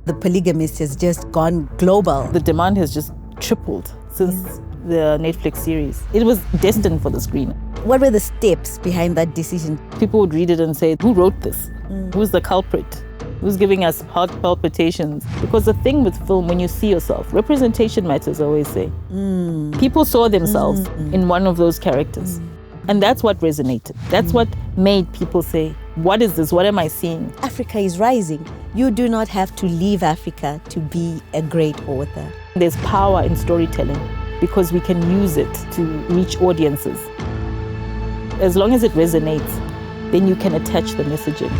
The Polygamist has just gone global. The demand has just tripled since the Netflix series. It was destined for the screen. What were the steps behind that decision? People would read it and say, who wrote this? Who's the culprit? Who's giving us heart palpitations? Because the thing with film, when you see yourself, representation matters, I always say. People saw themselves in one of those characters. And that's what resonated. That's what made people say, what is this? What am I seeing? Africa is rising. You do not have to leave Africa to be a great author. There's power in storytelling because we can use it to reach audiences. As long as it resonates, then you can attach the messaging.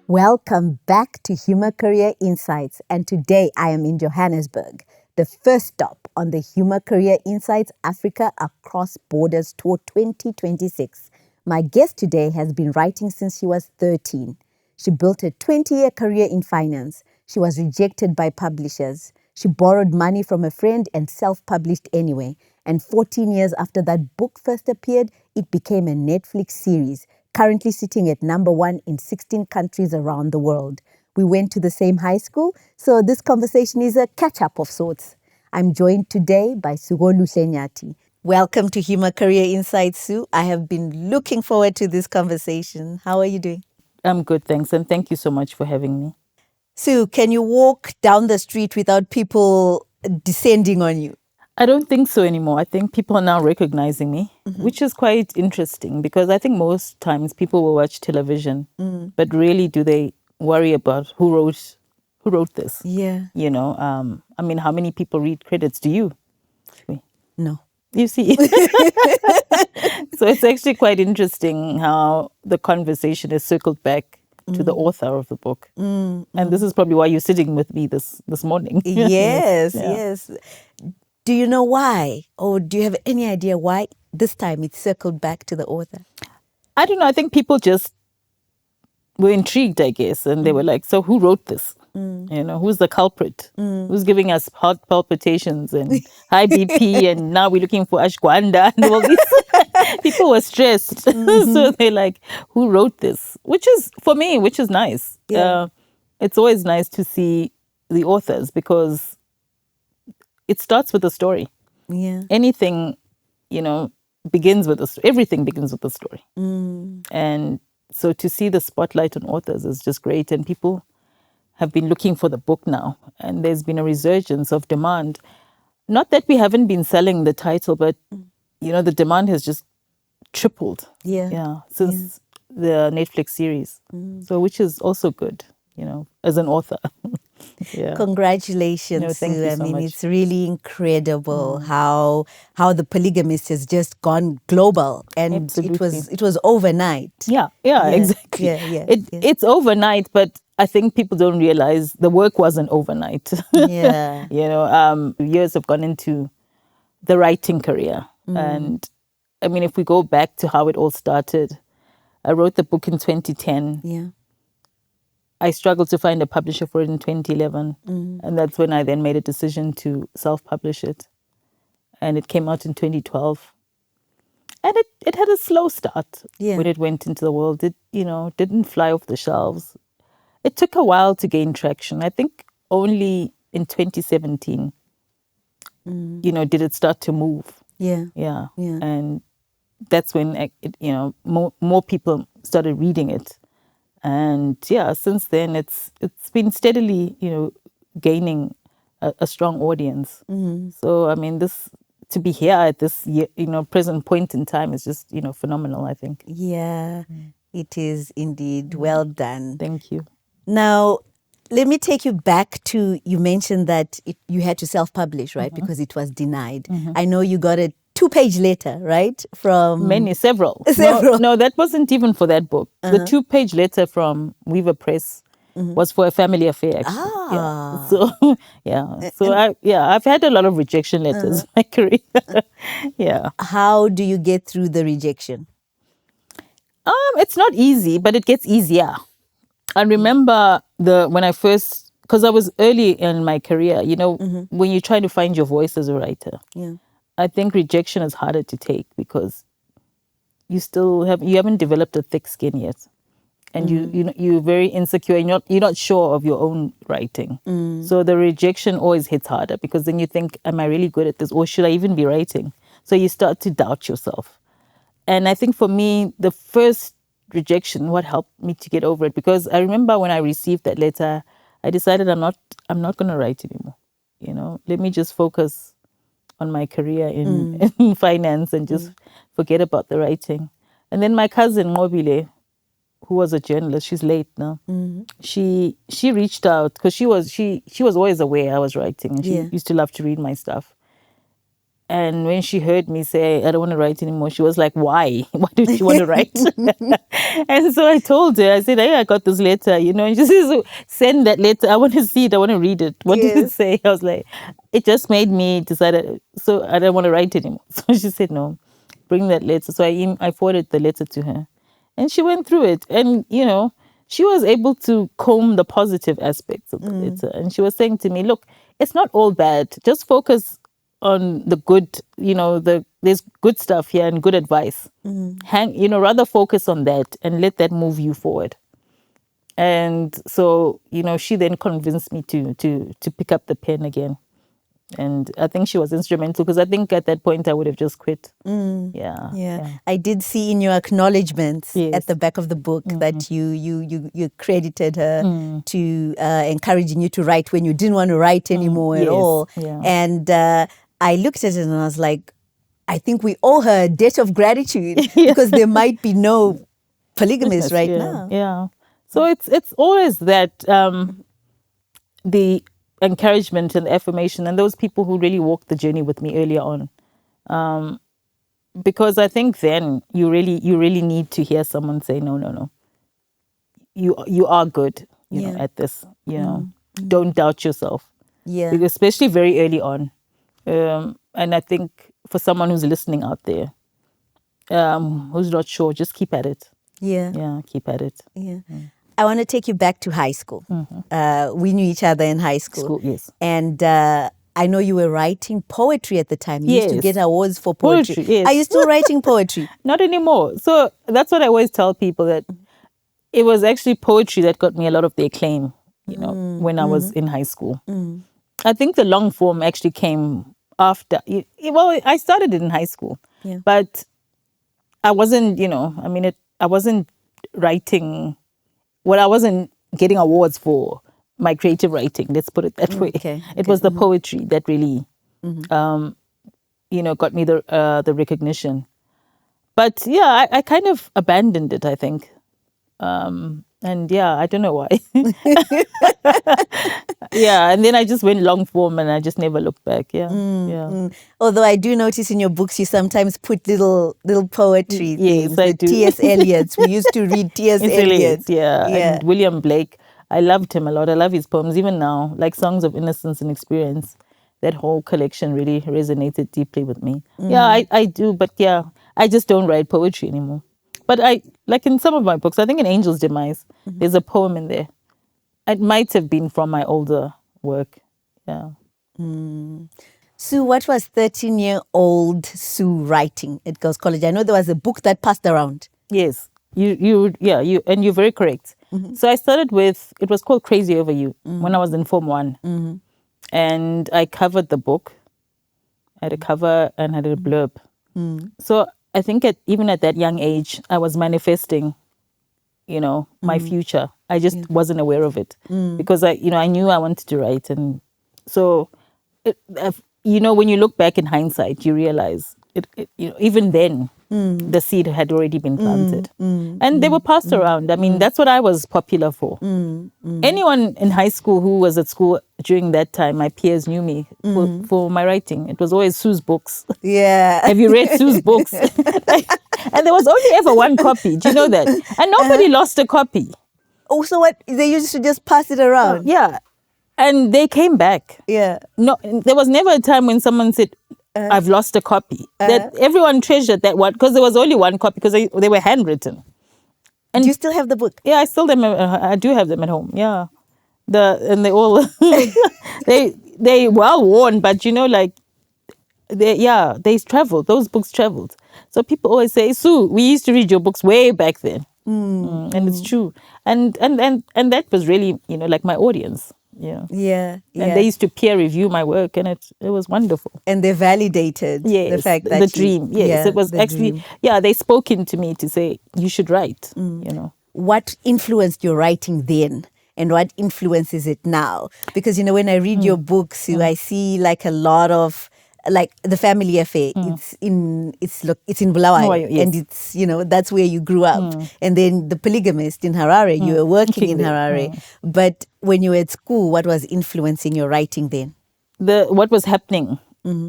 Welcome back to HUMHR Career Insights, and today I am in Johannesburg, the first stop on the HUMHR Career Insights Africa Across Borders Tour 2026. My guest today has been writing since she was 13. She built a 20-year career in finance. She was rejected by publishers. She borrowed money from a friend and self-published anyway. And 14 years after that book first appeared, it became a Netflix series, currently sitting at #1 in 16 countries around the world. We went to the same high school, so this conversation is a catch-up of sorts. I'm joined today by Sue Nyathi. Welcome to HUMHR Career Insights, Sue. I have been looking forward to this conversation. How are you doing? I'm good, thanks, and thank you so much for having me. Sue, can you walk down the street without people descending on you? I don't think so anymore. I think people are now recognizing me, which is quite interesting because I think most times people will watch television, but really do they worry about who wrote this? Yeah. You know, I mean, how many people read credits? Do you? No. You see? So it's actually quite interesting how the conversation is circled back to the author of the book. And this is probably why you're sitting with me this morning. Yes, Yeah. yes. Do you know why? Or do you have any idea why this time it circled back to the author? I don't know. I think people just were intrigued, I guess. And they were like, so who wrote this? You know, who's the culprit? Who's giving us heart palpitations and high BP? And now we're looking for ashwagandha and all this. People were stressed. So they're like, who wrote this? Which is, for me, which is nice. Yeah. It's always nice to see the authors because it starts with a story. Yeah. Anything, you know, begins with everything begins with a story. And so to see the spotlight on authors is just great. And people have been looking for the book now. And there's been a resurgence of demand. Not that we haven't been selling the title, but, you know, the demand has just tripled. Yeah. Since the Netflix series. So which is also good, you know, as an author. Yeah. Congratulations, No, thank Sue. you I so mean, much. it's really incredible how the Polygamist has just gone global, and Absolutely. it was overnight. Yeah, exactly. Yeah. It's overnight, but I think people don't realize the work wasn't overnight. Yeah. You know, years have gone into the writing career. And I mean, if we go back to how it all started, I wrote the book in 2010. Yeah. I struggled to find a publisher for it in 2011. And that's when I then made a decision to self-publish it. And it came out in 2012. And it had a slow start when it went into the world. It, you know, didn't fly off the shelves. It took a while to gain traction. I think only in 2017, you know, did it start to move. Yeah. And that's when, you know, more people started reading it. And yeah, since then, it's been steadily, you know, gaining a strong audience. So, I mean, to be here at this, you know, present point in time is just, you know, phenomenal, I think. Yeah, it is indeed. Well done. Thank you. Now, let me take you back to, you mentioned that you had to self-publish, right? Because it was denied. I know you got a 2-page letter, right? From Several. No, that wasn't even for that book. The 2-page letter from Weaver Press was for a family affair, actually. Ah. So, I've had a lot of rejection letters in my career. Yeah. How do you get through the rejection? It's not easy, but it gets easier. I remember when I first, because I was early in my career, you know, when you're trying to find your voice as a writer. Yeah. I think rejection is harder to take because you haven't developed a thick skin yet, and you're very insecure. You're not sure of your own writing, so the rejection always hits harder because then you think, am I really good at this, or should I even be writing? So you start to doubt yourself. And I think for me, the first rejection, what helped me to get over it, because I remember when I received that letter, I decided I'm not going to write anymore. Let me just focus on my career in finance and just forget about the writing. And then my cousin Mobile, who was a journalist, she's late now. She reached out because she was always aware I was writing, and she used to love to read my stuff. And when she heard me say, I don't want to write anymore, she was like, why? Why don't you want to write? And so I told her, I said, hey, I got this letter, and she says, send that letter. I want to see it. I want to read it. What did it say? I was like, it just made me decide, so I don't want to write anymore. So she said, no, bring that letter. So I forwarded the letter to her. And she went through it. And, she was able to comb the positive aspects of the letter. And she was saying to me, look, it's not all bad. Just focus on the good, there's good stuff here and good advice. Rather focus on that and let that move you forward. And so, she then convinced me to pick up the pen again. And I think she was instrumental because I think at that point I would have just quit. Yeah. I did see in your acknowledgements at the back of the book that you credited her to encouraging you to write when you didn't want to write anymore at all. Yeah. And I looked at it and I was like, I think we owe her a debt of gratitude because there might be no polygamist right now. Yeah. So it's always that the encouragement and the affirmation and those people who really walked the journey with me earlier on. Because I think then you really need to hear someone say, no. You are good, at this, Don't doubt yourself. Yeah. Because especially very early on. And I think for someone who's listening out there, who's not sure, just keep at it. Yeah. Keep at it. Yeah. I want to take you back to high school. We knew each other in high school. Yes. And I know you were writing poetry at the time. You used to get awards for poetry. Yes. Are you still writing poetry? Not anymore. So that's what I always tell people, that it was actually poetry that got me a lot of the acclaim, when I was in high school. I think the long form actually came after. Well, I started it in high school, but I wasn't, I wasn't writing. Well, I wasn't getting awards for my creative writing. Let's put it that way. It was the poetry that really, got me the recognition. But I kind of abandoned it, I think. And I don't know why. And then I just went long form and I just never looked back. Although I do notice in your books you sometimes put little poetry Yes, things. I do. T.S. Eliot's. We used to read T.S. Eliot. And William Blake. I loved him a lot. I love his poems even now, like Songs of Innocence and Experience. That whole collection really resonated deeply with me. I do, but I just don't write poetry anymore. But like in some of my books, I think in Angel's Demise, there's a poem in there. It might have been from my older work. Sue, what was 13-year-old Sue writing at Girls College? I know there was a book that passed around. Yes, and you're very correct. So I started with, it was called Crazy Over You when I was in Form 1. And I covered the book. I had a cover and had a blurb. So I think even at that young age, I was manifesting, my future. I just wasn't aware of it because I knew I wanted to write. And so, when you look back in hindsight, you realize even then, the seed had already been planted. And they were passed around. I mean, that's what I was popular for. Anyone in high school who was at school during that time, my peers knew me for my writing. It was always Sue's books. Yeah. Have you read Sue's books? And there was only ever one copy. Do you know that? And nobody lost a copy. Oh, so what? They used to just pass it around? And they came back. No, there was never a time when someone said, I've lost a copy. That everyone treasured that one because there was only one copy because they were handwritten. And do you still have the book? Yeah, I do have them at home. Yeah, and they all they well worn, but they traveled. Those books traveled. So people always say, Sue, we used to read your books way back then. And it's true. And that was really, like my audience. Yeah. Yeah, And they used to peer review my work, and it was wonderful. And they validated the Yes, fact that the dream. Yes, it was the actually, dream. they spoke into me to say, you should write, What influenced your writing then? And what influences it now? Because when I read your books, I see like a lot of like the family affair. It's in Bulawayo, Bulawayo, yes. and it's that's where you grew up. And then the Polygamist in Harare, you were working in Harare. But when you were at school, what was influencing your writing then? What was happening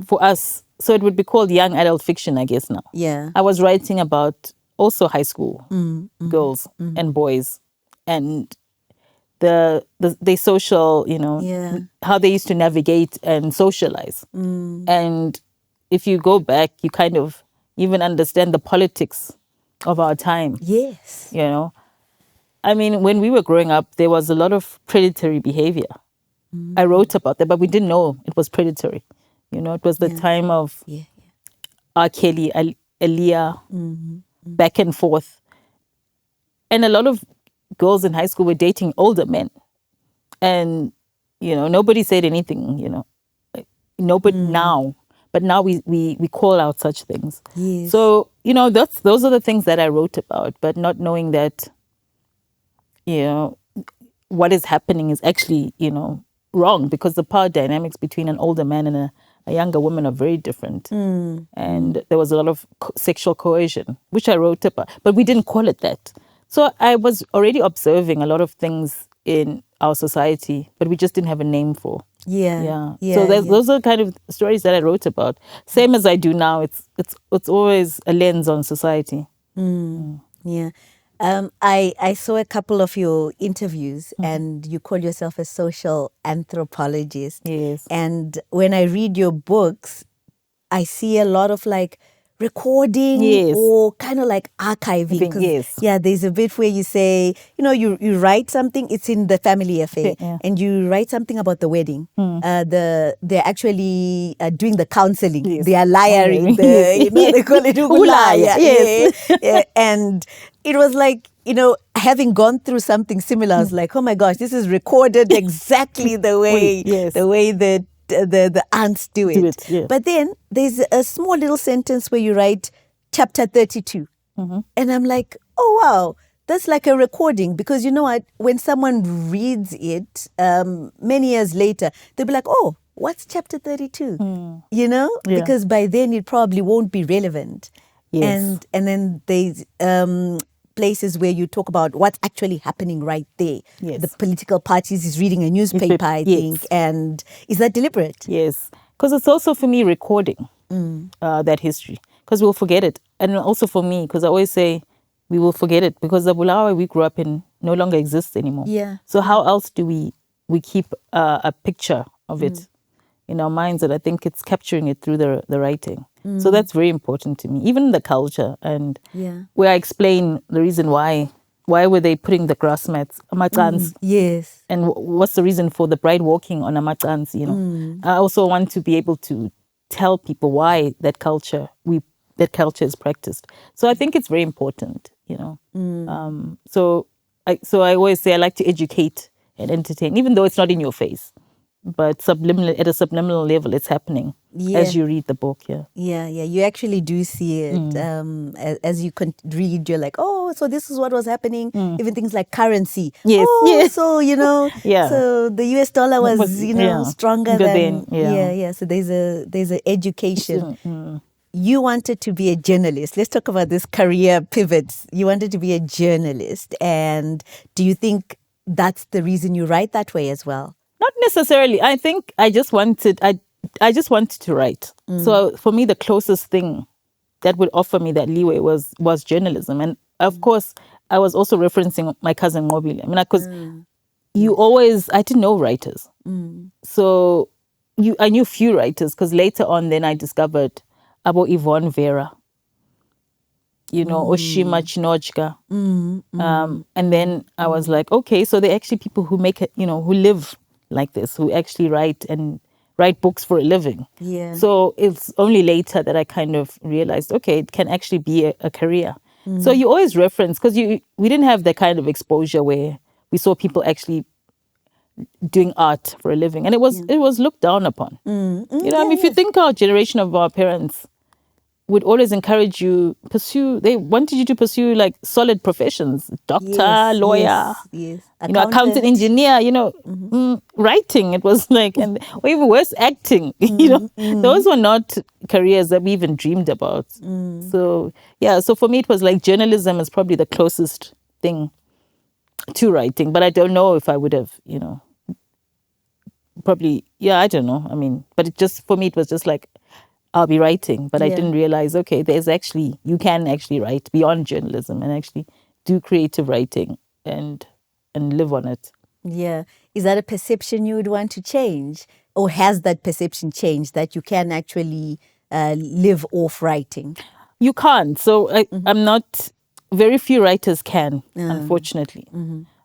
for us. So it would be called young adult fiction, I guess now. Yeah. I was writing about also high school girls and boys, and the social, Yeah. how they used to navigate and socialize. And if you go back, you kind of even understand the politics of our time. Yes. I mean, when we were growing up, there was a lot of predatory behavior. I wrote about that, but we didn't know it was predatory. It was the time of Yeah. R. Kelly, Aaliyah, back and forth. And a lot of girls in high school were dating older men. And, nobody said anything, Nobody now. But now we call out such things. Yes. So, those are the things that I wrote about, but not knowing that, what is happening is actually, wrong, because the power dynamics between an older man and a younger woman are very different. And there was a lot of sexual coercion, which I wrote about, but we didn't call it that. So I was already observing a lot of things in our society, but we just didn't have a name for. Yeah. So those are kind of stories that I wrote about. Same as I do now. It's always a lens on society. Yeah. I saw a couple of your interviews and you call yourself a social anthropologist. Yes. And when I read your books, I see a lot of like recording Yes. or kind of like archiving. Yes. Yeah, there's a bit where you say, you write something, it's in the family affair, Yeah. and you write something about the wedding. They're actually doing the counseling. Yes. They are liaring. They call it Ulaya, yes. Yeah. And it was like, having gone through something similar, I was like, oh my gosh, this is recorded exactly the way Yes. that the aunts do it. Yeah. But then there's a small little sentence where you write chapter 32. And I'm like, oh, wow, that's like a recording. Because you know what? When someone reads it many years later, they'll be like, oh, what's chapter 32? Yeah. Because by then it probably won't be relevant. Yes. And then there's places where you talk about what's actually happening right there. Yes. The political parties is reading a newspaper, I Yes. think. And is that deliberate? Yes, because it's also for me recording that history, because we'll forget it. And also for me, because I always say we will forget it, because the Bulawayo we grew up in no longer exists anymore. Yeah. So how else do we keep a picture of it in our minds? And I think it's capturing it through the writing. So that's very important to me, even the culture, and where I explain the reason why were they putting the grass mats, amatsans, Yes. and what's the reason for the bride walking on amatsans, I also want to be able to tell people why that culture is practiced. So I think it's very important, So I always say I like to educate and entertain, even though it's not in your face. But at a subliminal level, it's happening as you read the book. Yeah. You actually do see it. As you read, you're like, oh, so this is what was happening. Even things like currency. Yes. Oh, Yes. so, Yeah. so the US dollar was, stronger than. Yeah. So there's a education. You wanted to be a journalist. Let's talk about this career pivot. You wanted to be a journalist. And do you think that's the reason you write that way as well? Not necessarily. I think I just wanted to write. So for me, the closest thing that would offer me that leeway was journalism. And of course, I was also referencing my cousin Ngobile. I mean, because I didn't know writers. So I knew few writers, because later on then I discovered Abo Yvonne Vera, Oshima Chinojka. And then I was like, okay, so they're actually people who make it, who live like this, who actually write write books for a living. Yeah. So it's only later that I kind of realized, okay, it can actually be a career. So you always reference, because we didn't have that kind of exposure where we saw people actually doing art for a living, and it was looked down upon. I mean, if you think our generation of our parents would always encourage you they wanted you to pursue like solid professions, doctor, lawyer, yes. Accountant, engineer, writing. It was like, or even worse, acting. Those were not careers that we even dreamed about. So so for me it was like journalism is probably the closest thing to writing, but I don't know if I would have, probably, I don't know. I mean, but for me, it was just like, I'll be writing, but I didn't realize, okay, you can actually write beyond journalism and actually do creative writing and live on it. Yeah. Is that a perception you would want to change? Or has that perception changed that you can actually live off writing? You can't. So I'm not, very few writers can, unfortunately.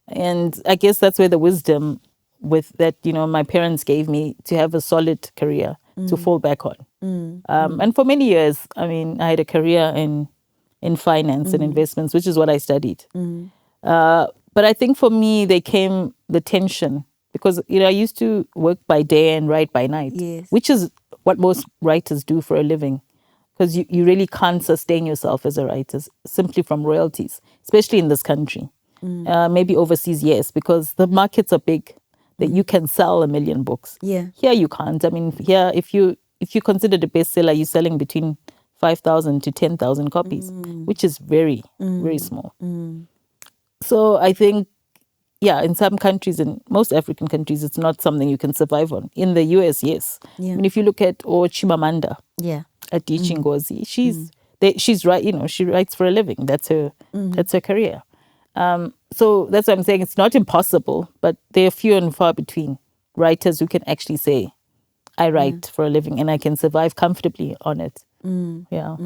And I guess that's where the wisdom with that, my parents gave me to have a solid career to fall back on. And for many years, I mean, I had a career in finance and investments, which is what I studied. But I think for me, there came the tension because, I used to work by day and write by night, which is what most writers do for a living, because you really can't sustain yourself as a writer simply from royalties, especially in this country. Maybe overseas, yes, because the markets are big, that you can sell 1 million books. Yeah. Here you can't. I mean, here, if you consider the bestseller, you're selling between 5,000 to 10,000 copies, which is very, very small. So I think, in some countries, in most African countries, it's not something you can survive on. In the US, yes. Yeah. I mean, if you look at Chimamanda Adichie Ngozi, she's right. She writes for a living. That's her career. So that's what I'm saying. It's not impossible, but there are few and far between writers who can actually say, I write for a living and I can survive comfortably on it. Yeah.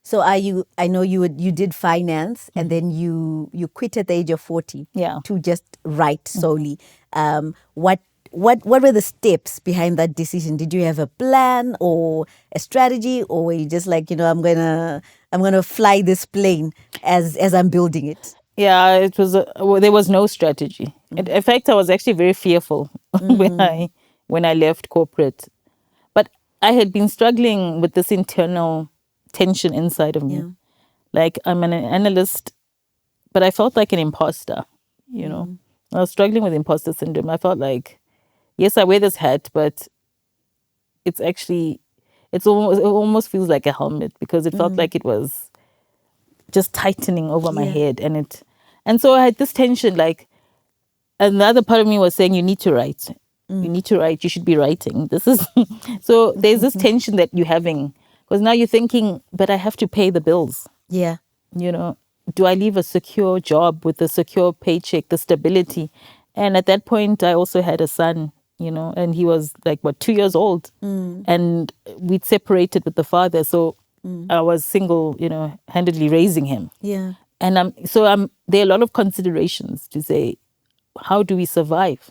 So I know you did finance and then you quit at the age of 40 to just write solely. What were the steps behind that decision? Did you have a plan or a strategy, or were you just like, I'm gonna fly this plane as I'm building it? Yeah, it was. There was no strategy. In fact, I was actually very fearful when I left corporate. But I had been struggling with this internal tension inside of me. Yeah. Like, I'm an analyst, but I felt like an imposter. I was struggling with imposter syndrome. I felt like, yes, I wear this hat, but it almost feels like a helmet, because it felt like it was just tightening over my head, and so I had this tension. Like, another part of me was saying, you need to write. You need to write. You should be writing. This is so. There's this tension that you're having, because now you're thinking, but I have to pay the bills. Yeah. Do I leave a secure job with a secure paycheck, the stability? And at that point, I also had a son. And he was like 2 years old, and we'd separated with the father. So I was single, handedly raising him. Yeah. And there are a lot of considerations to say, how do we survive?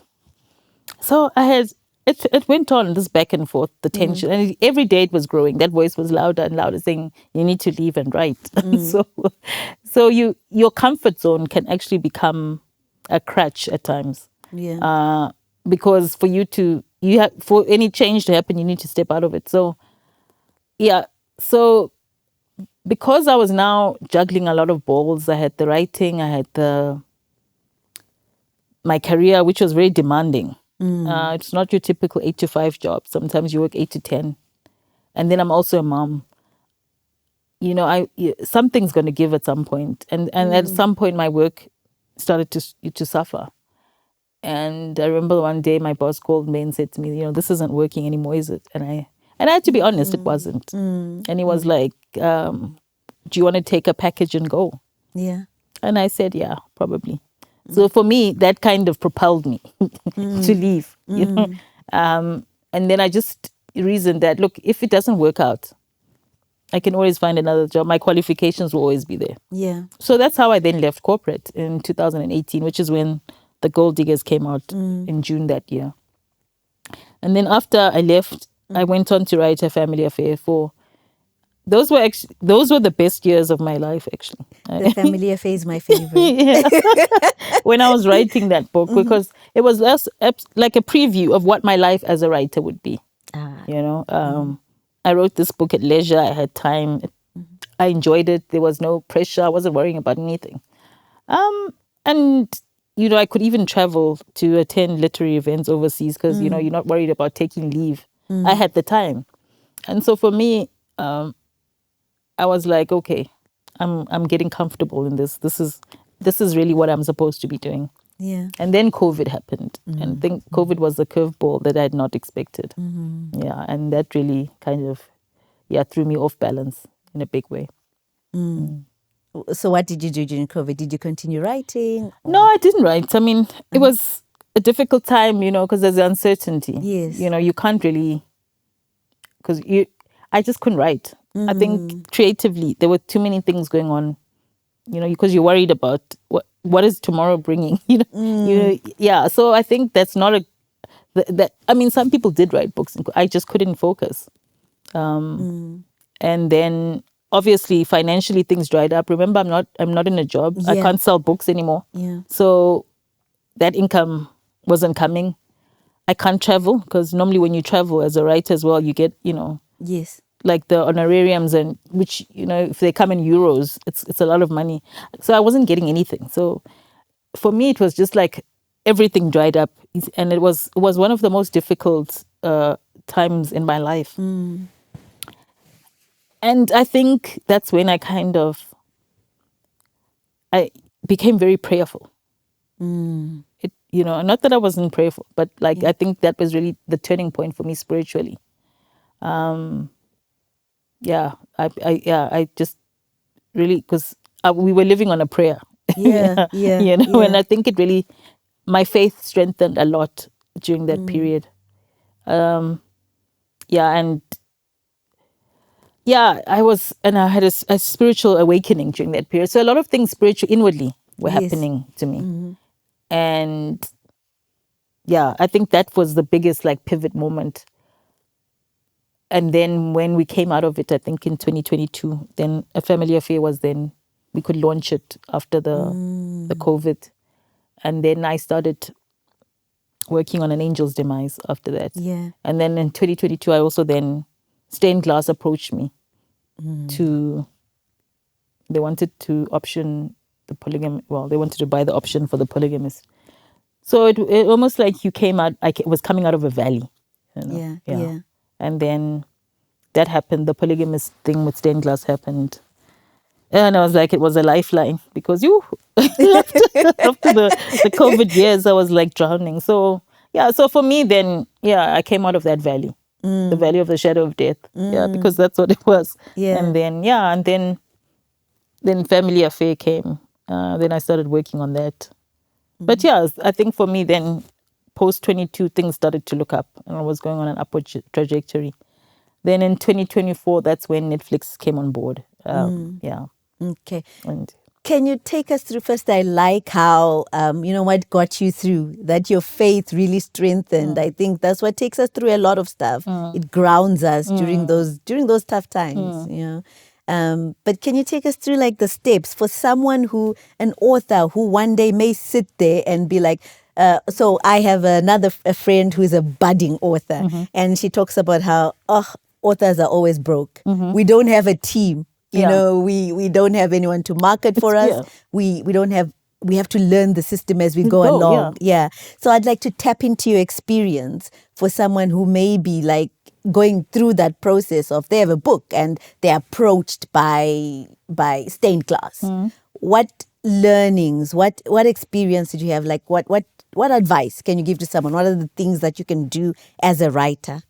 So it went on, this back and forth, the tension. And every day it was growing. That voice was louder and louder saying, you need to leave and write. So your comfort zone can actually become a crutch at times. Yeah. Because for any change to happen, you need to step out of it. So, so because I was now juggling a lot of balls, I had the writing, I had my career, which was very demanding. It's not your typical 8 to 5 job. Sometimes you work 8 to 10. And then I'm also a mom. Something's going to give at some point. And at some point, my work started to suffer. And I remember one day my boss called me and said to me, this isn't working anymore, is it? And I had to be honest, it wasn't. And he was like, do you want to take a package and go? Yeah. And I said, yeah, probably. So for me, that kind of propelled me to leave. And then I just reasoned that, look, if it doesn't work out, I can always find another job. My qualifications will always be there. Yeah. So that's how I then left corporate in 2018, which is when The Gold Diggers came out in June that year. And then after I left, I went on to write a family affair for. Those were the best years of my life, actually. The family affair is my favorite. Yeah. When I was writing that book, because it was like a preview of what my life as a writer would be. Ah. You know, I wrote this book at leisure. I had time. I enjoyed it. There was no pressure. I wasn't worrying about anything. And I could even travel to attend literary events overseas because you're not worried about taking leave. I had the time, and so for me, I was like, okay, I'm getting comfortable in this. This is really what I'm supposed to be doing. Yeah. And then COVID happened, and I think COVID was a curveball that I had not expected. Yeah, and that really kind of threw me off balance in a big way. So what did you do during COVID? Did you continue writing? No, I didn't write. I mean, it was a difficult time, because there's uncertainty. Yes. You can't really, because I just couldn't write. I think creatively there were too many things going on, because you're worried about what is tomorrow bringing. Yeah. So I think that's not that. I mean, some people did write books. I just couldn't focus. And then obviously financially things dried up. Remember, I'm not in a job. I Yeah. can't sell books anymore. Yeah. So that income wasn't coming. I can't travel because normally when you travel as a writer as well, you get, Yes. like the honorariums, and which, if they come in euros, it's a lot of money. So I wasn't getting anything. So for me, it was just like everything dried up. And it was one of the most difficult times in my life. And I think that's when I became very prayerful. It, not that I wasn't prayerful, but like I think that was really the turning point for me spiritually. I just really, because we were living on a prayer. Yeah. Yeah. And I think it really, my faith strengthened a lot during that period. And I had a spiritual awakening during that period. So a lot of things spiritual inwardly were Yes. happening to me. And I think that was the biggest like pivot moment. And then when we came out of it, I think in 2022, then A Family Affair was then, we could launch it after the COVID. And then I started working on An Angel's Demise after that. Yeah. And then in 2022, I also then, Stained Glass approached me they wanted to option the polygamy. Well, they wanted to buy the option for the Polygamist. So it almost like you came out, I was coming out of a valley. Yeah. And then that happened. The Polygamist thing with Stained Glass happened. And I was like, it was a lifeline because after the COVID years, I was like drowning. So, so for me then, I came out of that valley, the valley of the shadow of death. Yeah, because that's what it was. Yeah. And then Family Affair came. Then I started working on that. But I think for me then, post 22, things started to look up and I was going on an upward trajectory. Then in 2024, that's when Netflix came on board. Okay. And Can you take us through first? I like how, what got you through, that your faith really strengthened. I think that's what takes us through a lot of stuff. It grounds us during those tough times, But can you take us through like the steps for someone an author who one day may sit there and be like, so I have a friend who is a budding author and she talks about how, authors are always broke. We don't have a team. We don't have anyone to market for us. We don't have, we have to learn the system as we go along. So I'd like to tap into your experience for someone who may be like going through that process of, they have a book and they're approached by Stained Glass. What learnings, what experience did you have? Like what advice can you give to someone? What are the things that you can do as a writer?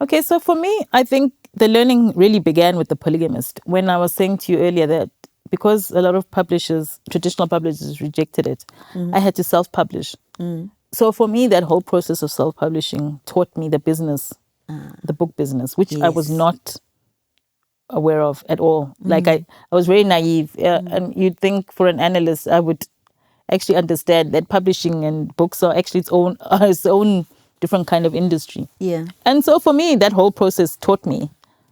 Okay, so for me, I think the learning really began with The Polygamist. When I was saying to you earlier that because a lot of traditional publishers rejected it, I had to self-publish. So for me, that whole process of self-publishing taught me the business, the book business, which I was not aware of at all. Like I was very naive. And you'd think for an analyst, I would actually understand that publishing and books are actually its own different kind of industry. Yeah. And so for me, that whole process taught me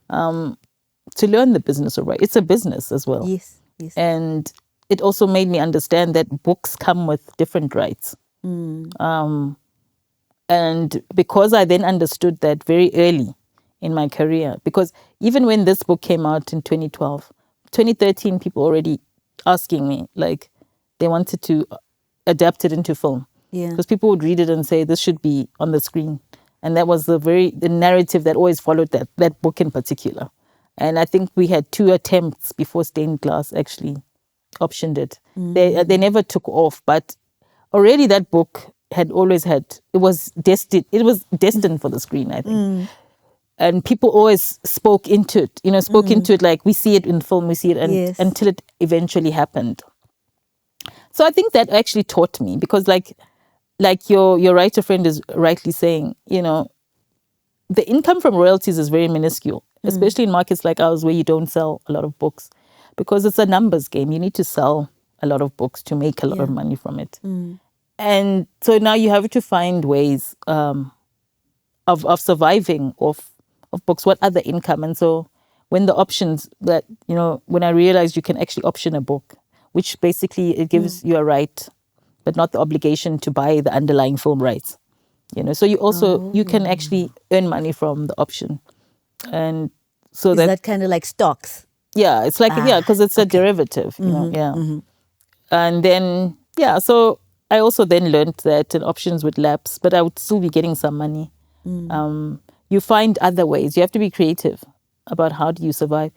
to learn the business of writing. It's a business as well. Yes. Yes. And it also made me understand that books come with different rights. And because I then understood that very early in my career, because even when this book came out in 2012, 2013, people already asking me, like, they wanted to adapt it into film. Yeah. Because people would read it and say, this should be on the screen. And that was the narrative that always followed that book in particular. And I think we had 2 attempts before Stained Glass actually optioned it. They never took off, but already that book had always had, it was destined for the screen, I think. And people always spoke into it, like we see it in film, we see it, and Yes. until it eventually happened. So I think that actually taught me, because like your writer friend is rightly saying, the income from royalties is very minuscule, especially in markets like ours where you don't sell a lot of books, because it's a numbers game. You need to sell a lot of books to make a lot of money from it. And so now you have to find ways of surviving of books. What other income? And so when the options that, when I realized you can actually option a book, which basically it gives you a right, but not the obligation to buy the underlying film rights. So you can actually earn money from the option. And so Is that kind of like stocks? Yeah, it's like, because it's a derivative, And then, so I also then learned that options would lapse, but I would still be getting some money. You find other ways. You have to be creative about how do you survive.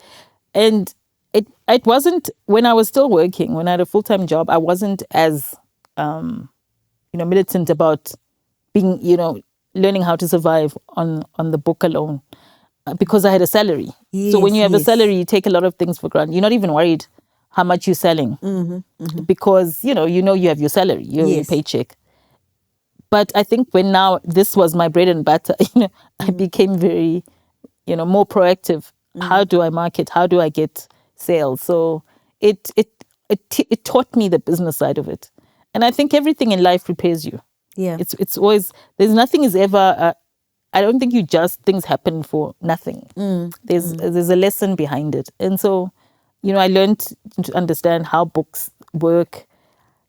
And it wasn't, when I was still working, when I had a full-time job, I wasn't as, militant about being, learning how to survive on the book alone, because I had a salary. So when you have a salary, you take a lot of things for granted. You're not even worried how much you're selling, because, you have your salary, your paycheck. But I think when now this was my bread and butter, I became very, more proactive. How do I market? How do I get sales? So it taught me the business side of it. And I think everything in life prepares you. Yeah. It's always, there's nothing is ever, I don't think things happen for nothing. There's a lesson behind it. And so, I learned to understand how books work.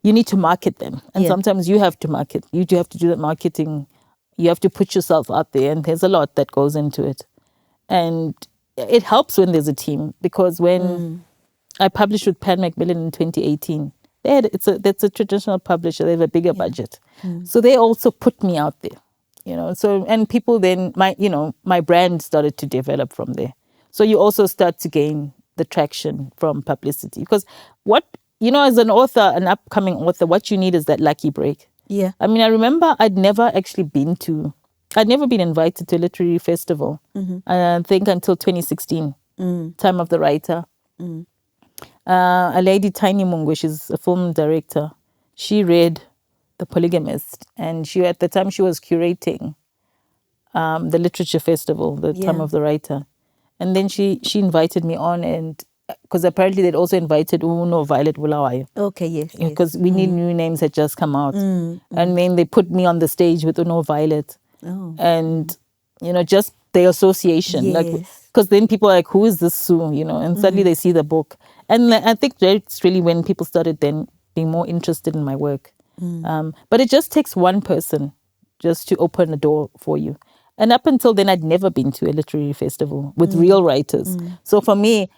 You need to market them. And sometimes you have to market. You do have to do that marketing. You have to put yourself out there. And there's a lot that goes into it. And it helps when there's a team, because when I published with Pan Macmillan in 2018, that's a traditional publisher. They have a bigger budget. So they also put me out there, so, and people then, my brand started to develop from there. So you also start to gain the traction from publicity, because as an author, an upcoming author, what you need is that lucky break. Yeah. I mean, I remember I'd never been invited to a literary festival. I think until 2016, Time of the Writer. A lady, Tiny Mungwe, she's a film director. She read The Polygamist, and at the time she was curating the literature festival, the Time of the Writer. And then she invited me on, and because apparently they'd also invited Uno Violet Bulawayo. Okay, yes. Because we need new names that just come out. And then they put me on the stage with Uno Violet. And, just the association. Because then people are like, who is this Sue? And suddenly they see the book. And I think that's really when people started then being more interested in my work. But it just takes one person just to open a door for you. And up until then, I'd never been to a literary festival with real writers. So for me,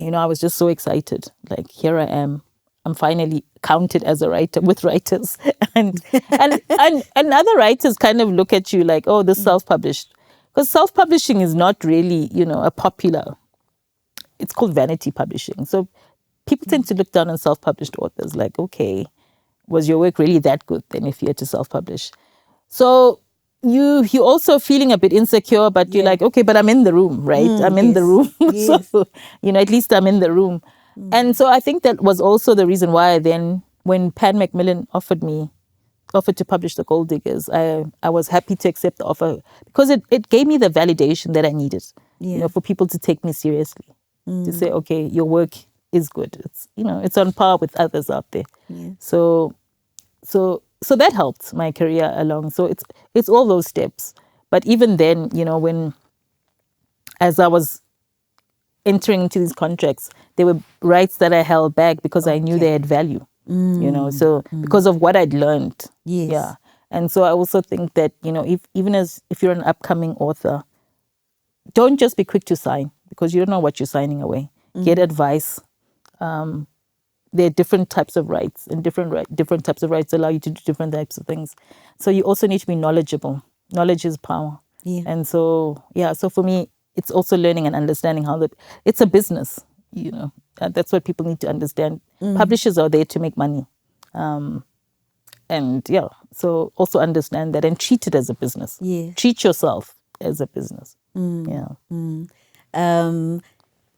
I was just so excited. Like, here I am. I'm finally counted as a writer with writers. and other writers kind of look at you like, oh, this self-published. Because self-publishing is not really, a popular, it's called vanity publishing. So people tend to look down on self-published authors like, okay, was your work really that good then if you had to self-publish? So you're also feeling a bit insecure, but you're like, okay, but I'm in the room, right? I'm in the room. So, at least I'm in the room. And so I think that was also the reason why then when Pan Macmillan offered to publish The Gold Diggers, I was happy to accept the offer, because it gave me the validation that I needed, for people to take me seriously, to say, okay, your work is good. It's, it's on par with others out there. So so that helped my career along. So it's all those steps. But even then, when as I was entering into these contracts, there were rights that I held back because I knew they Okay. had value. So because of what I'd learned. Yes. Yeah. And so I also think that, if you're an upcoming author, don't just be quick to sign because you don't know what you're signing away. Get advice. There are different types of rights, and different types of rights allow you to do different types of things. So you also need to be knowledgeable. Knowledge is power. Yeah. And so, so for me, it's also learning and understanding it's a business, that's what people need to understand. Publishers are there to make money. And so also understand that and treat it as a business. Yeah. Treat yourself as a business. Yeah.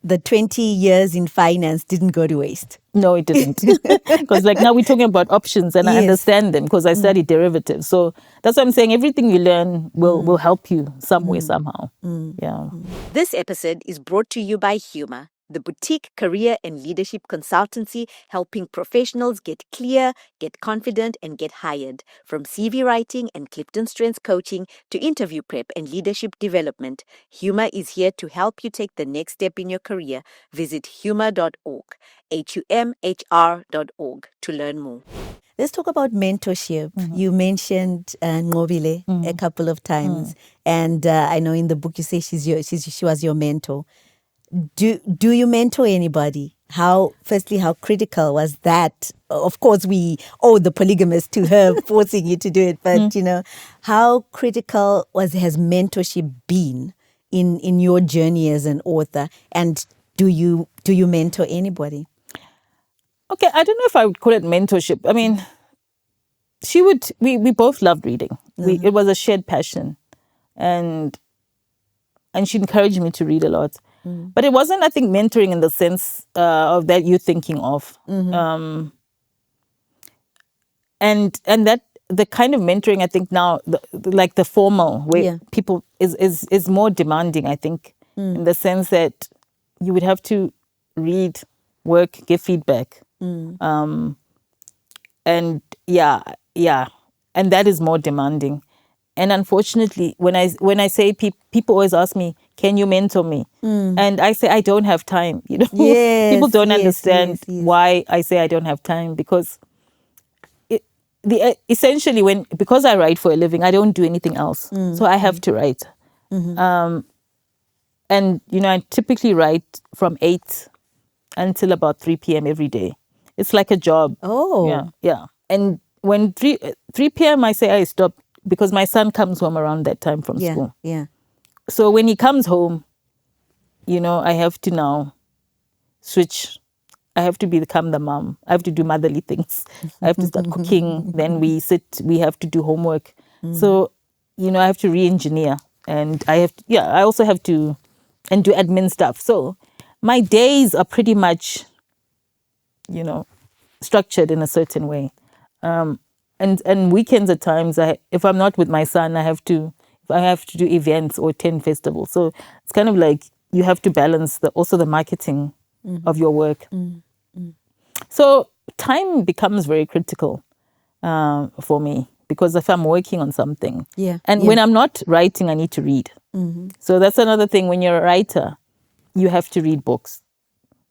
The 20 years in finance didn't go to waste. No, it didn't. Because now we're talking about options and I Yes. understand them because I studied derivatives. So that's what I'm saying. Everything you learn will help you some way, somehow. Yeah. This episode is brought to you by HUMHR, the boutique career and leadership consultancy helping professionals get clear, get confident, and get hired. From CV writing and Clifton Strengths coaching to interview prep and leadership development, HUMHR is here to help you take the next step in your career. Visit humhr.org, HUMHR.org to learn more. Let's talk about mentorship. You mentioned Ngobile a couple of times, and I know in the book you say she was your mentor. Do you mentor anybody? Firstly, how critical was that? Of course, we owe the Polygamist to her forcing you to do it, but how critical has mentorship been in your journey as an author? And do you mentor anybody? Okay, I don't know if I would call it mentorship. I mean, we both loved reading. It was a shared passion. And she encouraged me to read a lot. But it wasn't, I think, mentoring in the sense of that you're thinking of. And that the kind of mentoring I think now, like the formal where people is more demanding, I think, in the sense that you would have to read, work, give feedback. And and that is more demanding. And unfortunately, when I say people always ask me, "Can you mentor me?" And I say I don't have time. Yes, people don't understand yes. why I say I don't have time because essentially because I write for a living, I don't do anything else, so I have to write. And I typically write from 8 until about 3 p.m. every day. It's like a job. Oh. Yeah. And when 3 p.m. I say I stop because my son comes home around that time from school. Yeah. So when he comes home, I have to now switch. I have to become the mom. I have to do motherly things. I have to start cooking. Then we have to do homework. So, I have to re-engineer. And I also have to, and do admin stuff. So my days are pretty much, structured in a certain way. And weekends at times, if I'm not with my son, I have to do events or attend festivals. So it's kind of like you have to balance also the marketing of your work. So time becomes very critical for me because if I'm working on something, when I'm not writing, I need to read. So that's another thing. When you're a writer, you have to read books.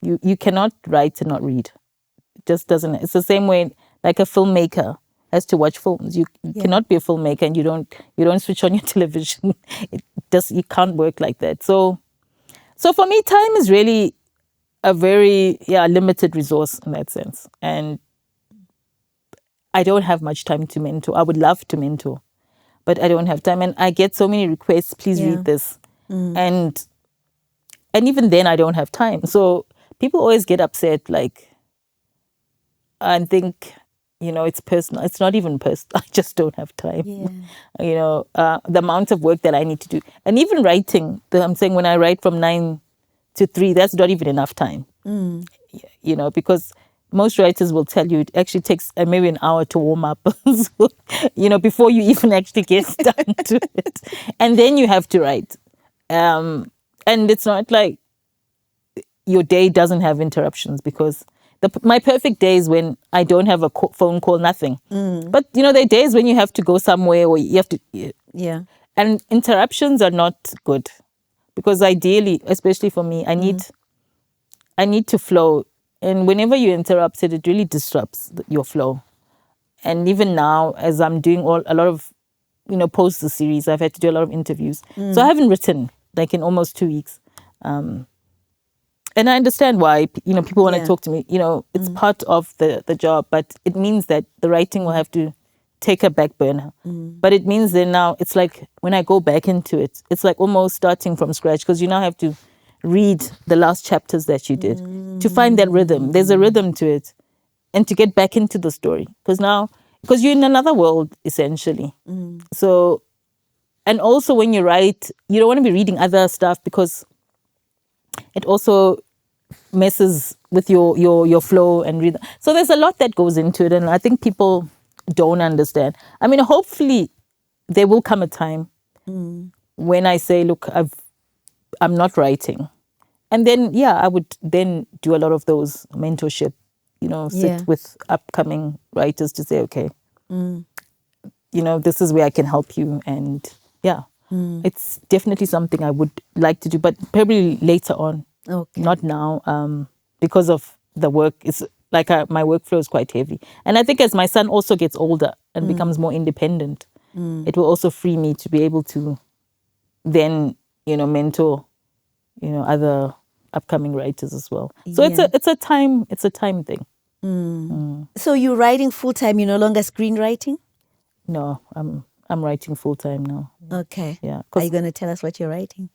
You cannot write and not read. It just doesn't. It's the same way like a filmmaker has to watch films. You cannot be a filmmaker and you don't switch on your television. You can't work like that. So for me, time is really a very limited resource in that sense. And I don't have much time to mentor. I would love to mentor, but I don't have time. And I get so many requests, please read this. And even then I don't have time. So people always get upset, and think, it's personal. It's not even personal. I just don't have time. The amount of work that I need to do. And even writing, I'm saying when I write from 9 to 3, that's not even enough time. Because most writers will tell you it actually takes maybe an hour to warm up, so, before you even actually get down to it. And then you have to write. And it's not like your day doesn't have interruptions because my perfect day is when I don't have a phone call, nothing. But there are days when you have to go somewhere or you have to. Yeah. And interruptions are not good, because ideally, especially for me, I need to flow. And whenever you interrupt it, it really disrupts your flow. And even now, as I'm doing a lot of, post the series, I've had to do a lot of interviews. So I haven't written like in almost 2 weeks. And I understand why, people want to talk to me. It's part of the job, but it means that the writing will have to take a back burner. But it means that now it's like when I go back into it, it's like almost starting from scratch, because you now have to read the last chapters that you did to find that rhythm. There's a rhythm to it, and to get back into the story, because you're in another world essentially. So, and also when you write, you don't want to be reading other stuff, because it also messes with your flow and read. So there's a lot that goes into it, and I think people don't understand. I mean, hopefully there will come a time when I say, look, I'm not writing. And then, I would then do a lot of those mentorship, sit with upcoming writers to say, okay, this is where I can help you. And it's definitely something I would like to do, but probably later on. Okay. Not now, because of the work. It's like my workflow is quite heavy. And I think as my son also gets older and becomes more independent, it will also free me to be able to then, mentor, other upcoming writers as well. So it's a time thing. So you're writing full time, you're no longer screenwriting? No, I'm writing full time now. Okay. Yeah. Are you going to tell us what you're writing?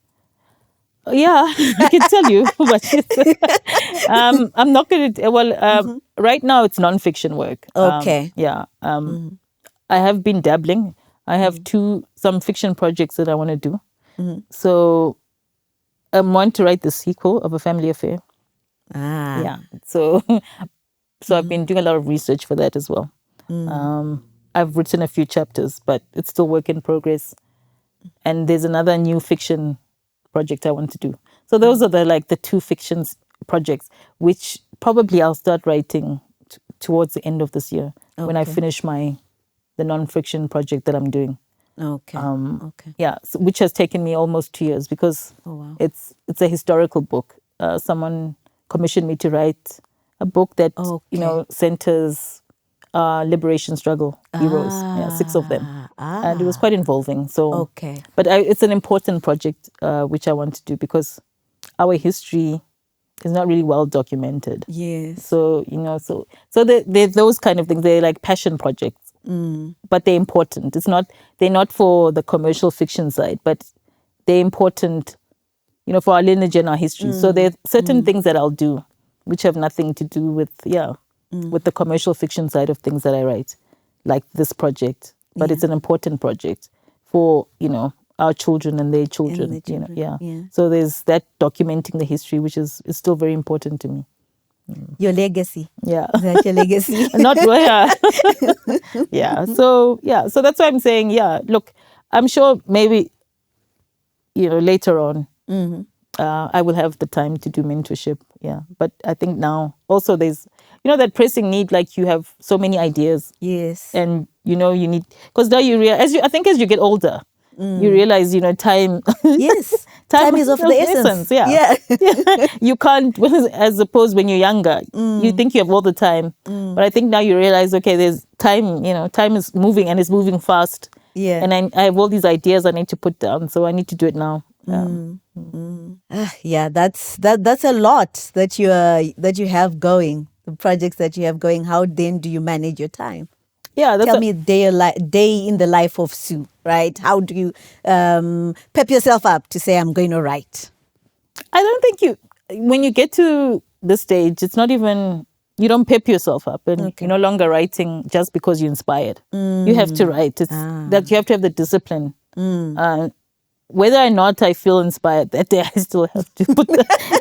Yeah, I can tell you. But I'm not going to. Well, right now it's nonfiction work. Okay. I have been dabbling. I have some fiction projects that I want to do. So I want to write the sequel of A Family Affair. Yeah. So I've been doing a lot of research for that as well. I've written a few chapters, but it's still work in progress. And there's another new fiction project I want to do. So those are the two fictions projects, which probably I'll start writing towards the end of this year, when I finish the non-fiction project that I'm doing. Okay. Yeah, so, which has taken me almost 2 years, because it's a historical book. Someone commissioned me to write a book that centers liberation struggle heroes. 6 of them. And it was quite involving. So, but it's an important project which I want to do, because our history is not really well documented. Yes. So so they're those kind of things. They're like passion projects, but they're important. They're not for the commercial fiction side, but they're important, for our lineage and our history. So there are certain things that I'll do which have nothing to do with with the commercial fiction side of things that I write, like this project. But it's an important project for, our children and their children. So there's that documenting the history, which is still very important to me. Your legacy. Yeah. Is that your legacy? Not So that's why I'm saying, look, I'm sure maybe, later on, I will have the time to do mentorship. Yeah. But I think now also there's, that pressing need, like you have so many ideas. Yes. And, you need, because now you realize, as you get older, you realize, time. Yes. Time is of the essence. Yeah. You can't, as opposed when you're younger, you think you have all the time. But I think now you realize, okay, there's time, time is moving, and it's moving fast. Yeah. And I have all these ideas I need to put down, so I need to do it now. That's a lot that you have going. The projects that you have going. How then do you manage your time? Yeah, tell me day in the life of Sue, right? How do you pep yourself up to say, I'm going to write? I don't think when you get to this stage, it's not even, you don't pep yourself up, and you're no longer writing just because you're inspired. You have to write. It's that you have to have the discipline. Whether or not I feel inspired that day, I still have to put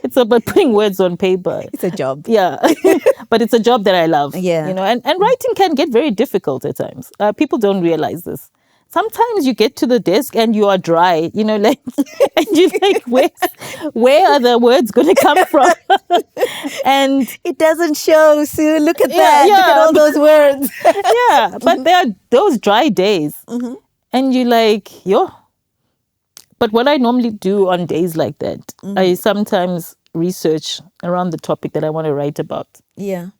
it's about putting words on paper. It's a job. Yeah. But it's a job that I love. Yeah. And writing can get very difficult at times. People don't realize this. sometimes you get to the desk and you are dry, like, and you're like, where are the words going to come from? And It doesn't show, Sue. Look at yeah, that. Look at all those words. yeah, but there are those dry days, and you're like, yo. But what I normally do on days like that, I sometimes research around the topic that I want to write about. Yeah.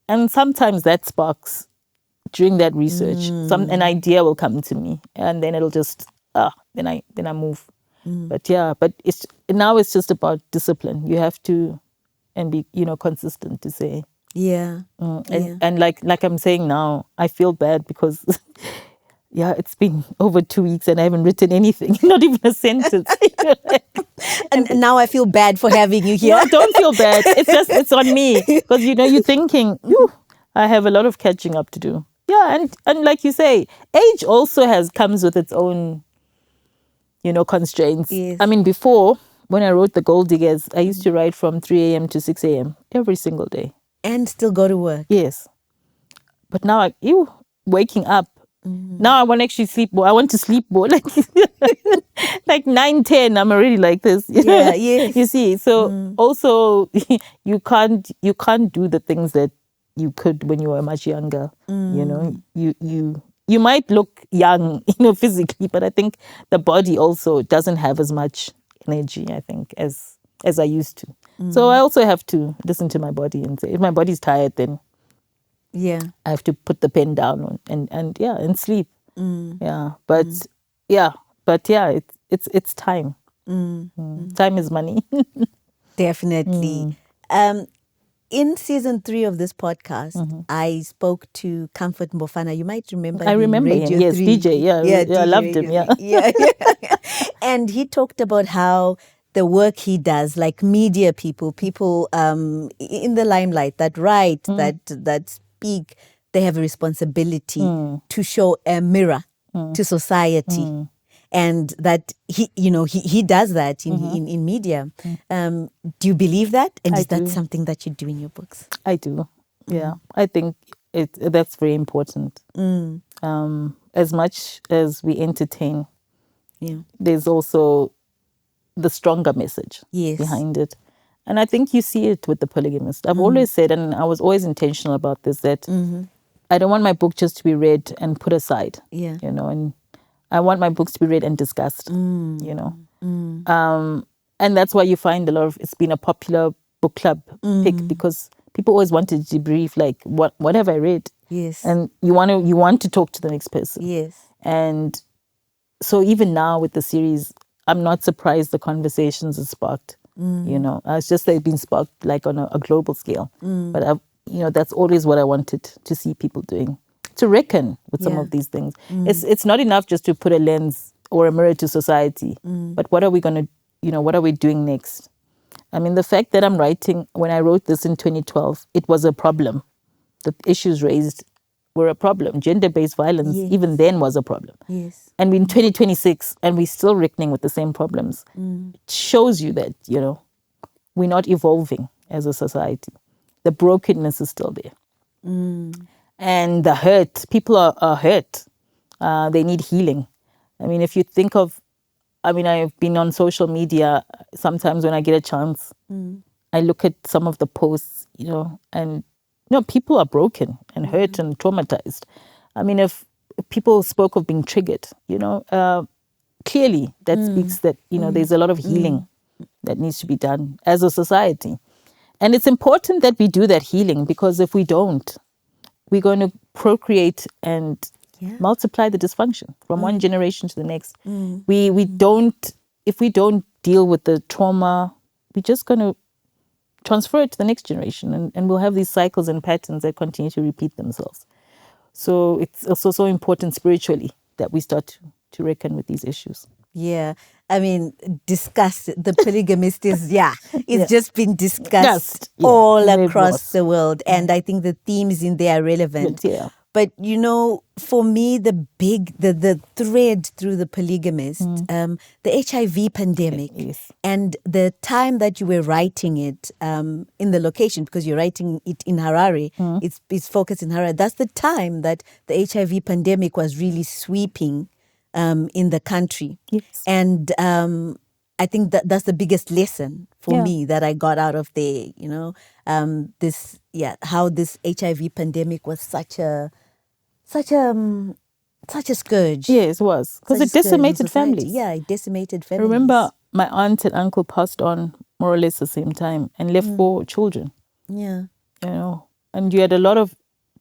And sometimes that sparks during that research. An idea will come to me, and then it'll just then I move. But yeah, it's just about discipline. You have to and be consistent to say. Yeah. And like I'm saying now, I feel bad because yeah, it's been over 2 weeks and I haven't written anything, not even a sentence. And now I feel bad for having you here. No, don't feel bad. It's on me because you're thinking, I have a lot of catching up to do. Yeah, and like you say, age also comes with its own, constraints. Yes. I mean, before when I wrote The Gold Diggers, I used to write from 3 a.m. to 6 a.m. every single day. And still go to work. Yes, but now waking up. Now I want to actually sleep more. I want to sleep more. Like 9, 10, I'm already like this. Yeah, yes. You see, so also you can't do the things that you could when you were much younger. You might look young, physically, but I think the body also doesn't have as much energy, I think, as I used to. So I also have to listen to my body and say, if my body's tired, then yeah, I have to put the pen down and sleep. Yeah, but it's time. Time is money. definitely. In season 3 of this podcast, I spoke to Comfort Mbofana. You might remember I him, remember him. Radio Yes, 3. DJ. Yeah, I DJ loved him. Radio Yeah. 3. Yeah. And he talked about how the work he does, like media people in the limelight that write, that speak, they have a responsibility to show a mirror to society. And that he does that in media. Do you believe that? And I is that do. something that you do in your books? I do. Yeah, I think that's very important. As much as we entertain, there's also the stronger message behind it. And I think you see it with The Polygamist. I've always said, and I was always intentional about this, that I don't want my book just to be read and put aside. Yeah. And I want my books to be read and discussed. And that's why you find it's been a popular book club pick, because people always wanted to debrief, like, what have I read? Yes. And you want to talk to the next person. Yes. And so even now with the series, I'm not surprised the conversations are sparked. It's just they've been sparked like on a global scale. But that's always what I wanted to see people doing, to reckon with some of these things. It's not enough just to put a lens or a mirror to society, but what are we going to, what are we doing next? I mean, the fact that when I wrote this in 2012, it was a problem. The issues raised were a problem. Gender-based violence, even then, was a problem. Yes. And we're in 2026, and we're still reckoning with the same problems. It shows you that, we're not evolving as a society. The brokenness is still there. And the hurt, people are hurt. They need healing. I mean, if you think of, I've been on social media sometimes when I get a chance. I look at some of the posts, and people are broken and hurt and traumatized. I mean, if people spoke of being triggered, clearly that speaks that, there's a lot of healing that needs to be done as a society. And it's important that we do that healing, because if we don't, we're going to procreate and multiply the dysfunction from one generation to the next. If we don't deal with the trauma, we're just going to transfer it to the next generation, and we'll have these cycles and patterns that continue to repeat themselves. So it's also so important spiritually that we start to reckon with these issues. Yeah. I mean, the Polygamist is, it's just been discussed all across the world. And I think the themes in there are relevant. Yeah. But, for me, the thread through The Polygamist, the HIV pandemic, and the time that you were writing it in the location, because you're writing it in Harare, it's focused in Harare. That's the time that the HIV pandemic was really sweeping in the country. Yes. And I think that's the biggest lesson for Yeah. me that I got out of there, how this HIV pandemic was such a scourge. Yes, it was. Because Such a it scourge in decimated society. families. Yeah, it decimated I families. remember my aunt and uncle passed on more or less the same time and left 4 children. Yeah. And you had a lot of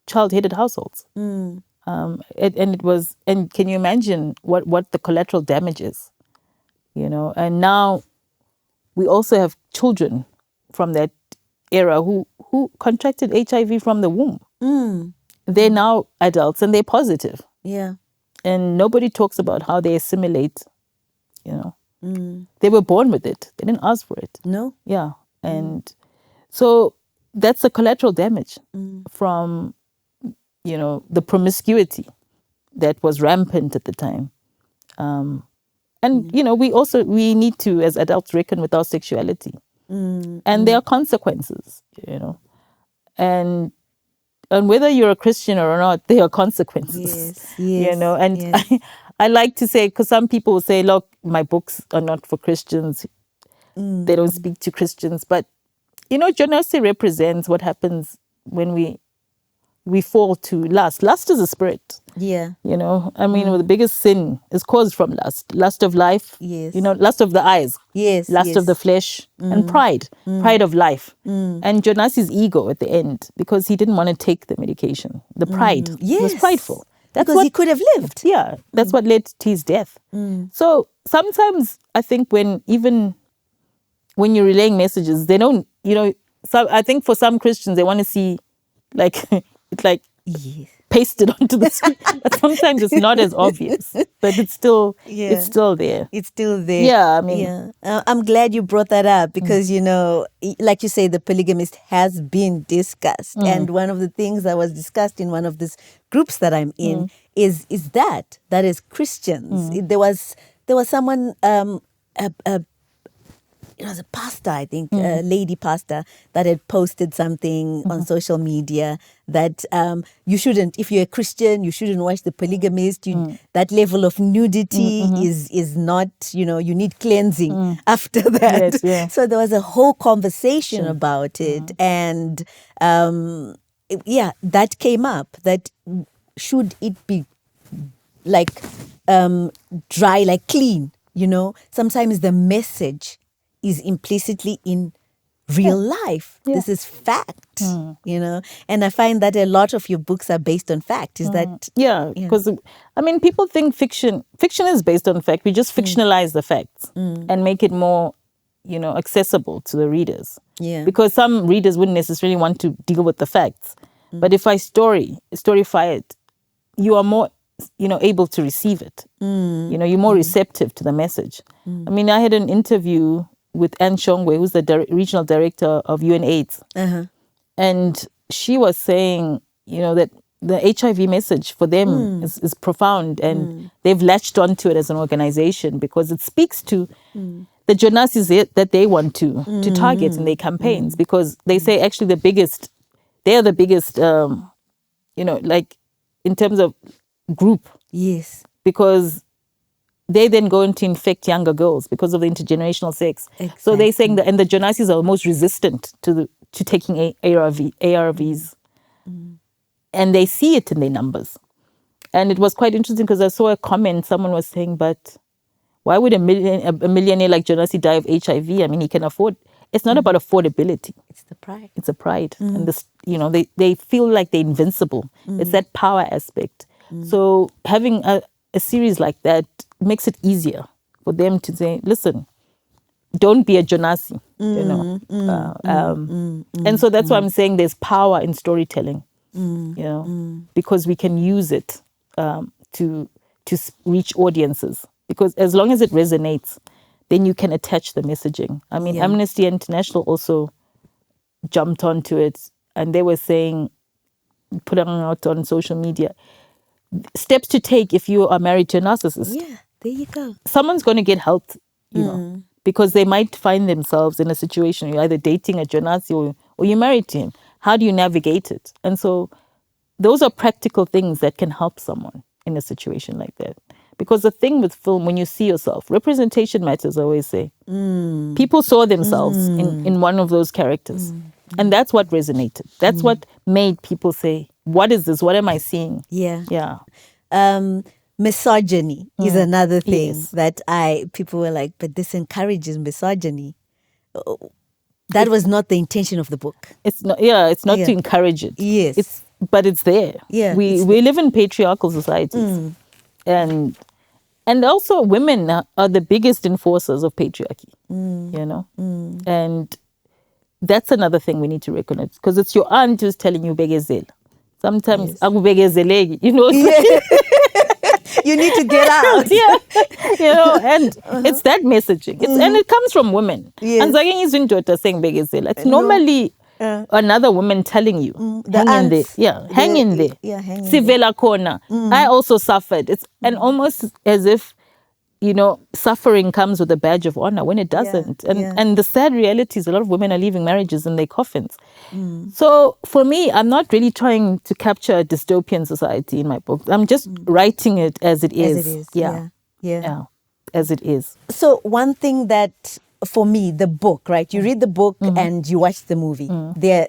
child-headed households. And can you imagine what the collateral damage is? And now we also have children from that era who contracted HIV from the womb. They're now adults and they're positive. Yeah. And nobody talks about how they assimilate, They were born with it. They didn't ask for it. No. Yeah. And so that's the collateral damage from, the promiscuity that was rampant at the time. We need to, as adults, reckon with our sexuality. And there are consequences, And whether you're a Christian or not, there are consequences. Yes. And yes. I like to say, because some people will say, look, my books are not for Christians. They don't speak to Christians. But, Johannesburg represents what happens when we fall to lust. Lust is a spirit. Yeah. The biggest sin is caused from lust. Lust of life. Yes. Lust of the eyes. Yes. Lust of the flesh. And pride. Pride of life. And Jonasi's ego at the end, because he didn't want to take the medication. The pride. He was prideful. Because he could have lived. Yeah. That's what led to his death. So sometimes I think when you're relaying messages, they don't, I think for some Christians, they want to see it's like Yes. pasted onto the screen. But sometimes it's not as obvious, but it's still there. It's still there. Yeah, I'm glad you brought that up because, like you say, the polygamist has been discussed. And one of the things that was discussed in one of these groups that I'm in is that is Christians. There was someone, it was a pastor, I think, a lady pastor that had posted something on social media that you shouldn't, if you're a Christian, you shouldn't watch The Polygamist. That level of nudity is not, you need cleansing after that. Yes, yeah. So there was a whole conversation about it. And that came up, that should it be like dry, like clean, sometimes the message is implicitly in real life. Yeah. This is fact, and I find that a lot of your books are based on fact. Is that? Yeah, because people think fiction is based on fact. We just fictionalize the facts and make it more, accessible to the readers. Yeah. Because some readers wouldn't necessarily want to deal with the facts. But if I storyfy it, you are more, able to receive it. You're more receptive to the message. I had an interview with Anne Shongwe, who's the regional director of UNAIDS. And she was saying, that the HIV message for them is profound, and they've latched onto it as an organization because it speaks to the Jonasis that they want to target in their campaigns, because they say actually they're the biggest, in terms of group. Yes. Because they then go into infect younger girls because of the intergenerational sex. Exactly. So they're saying that, and the Jonasis are most resistant to taking ARVs. And they see it in their numbers. And it was quite interesting because I saw a comment, someone was saying, but why would a millionaire like Jonasi die of HIV? He can afford. It's not about affordability. It's the pride. It's a pride. And this, they feel like they're invincible. It's that power aspect. So having a series like that makes it easier for them to say, listen, don't be a Jonasi, And so that's why I'm saying there's power in storytelling, because we can use it to reach audiences. Because as long as it resonates, then you can attach the messaging. Amnesty International also jumped onto it, and they were saying, putting out on social media, steps to take if you are married to a narcissist. Yeah, there you go. Someone's going to get helped, because they might find themselves in a situation, you're either dating a Jonasi or you're married to him. How do you navigate it? And so those are practical things that can help someone in a situation like that. Because the thing with film, when you see yourself, representation matters, I always say. People saw themselves in one of those characters. And that's what resonated. That's what made people say, what is this? What am I seeing? Yeah. Yeah. Misogyny is another thing Yes. that people were like, but this encourages misogyny. That was not the intention of the book. It's not to Yeah. encourage it. Yes. But it's there. Yeah, We live in patriarchal societies. And also women are the biggest enforcers of patriarchy. You know? And that's another thing we need to recognize, because it's your aunt who's telling you begezela. Sometimes akubegezeleki, you know. You need to get out. Yeah, you know, and it's that messaging. And it comes from women. Yes. And Zageng is daughter saying begezela. It's normally another woman telling you, The hang in there. aunts, Yeah, hang in there. Yeah, hang in Sivela kona. I also suffered. It's and almost as if, you know, suffering comes with a badge of honor when it doesn't. And the sad reality is a lot of women are leaving marriages in their coffins. So for me, I'm not really trying to capture a dystopian society in my book. I'm just writing it as it is. As it is. Yeah, as it is. So one thing that, for me, the book, right? You read the book and you watch the movie. They're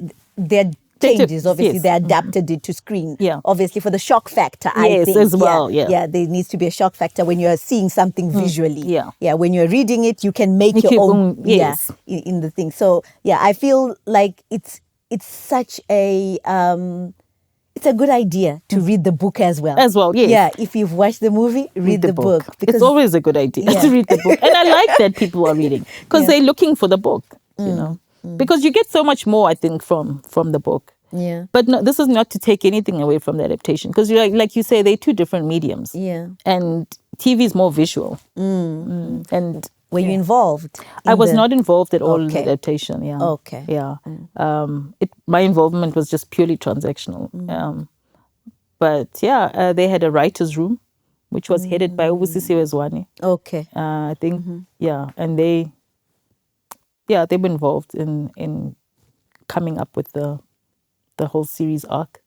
changes, obviously. Yes. They adapted it to screen. Yeah. Obviously, for the shock factor, I Yes, think. as well, yeah. Yeah, there needs to be a shock factor when you're seeing something visually. Yeah. Yeah, when you're reading it, you can make your own, yes. in the thing. So, yeah, I feel like it's such a... it's a good idea to read the book as well. As well, yes. Yeah, if you've watched the movie, read the book. It's always a good idea to read the book. And I like that people are reading, because they're looking for the book, you know. Because you get so much more, I think, from the book. Yeah. But no, this is not to take anything away from the adaptation, because like you say, they're two different mediums. Yeah. And TV is more visual. And were you involved? I was not involved at all in the adaptation. Yeah. Okay. Yeah. My involvement was just purely transactional. But yeah, they had a writer's room, which was headed by Ubusisi Wezwane. Okay. I think, and they were involved in coming up with the whole series arc,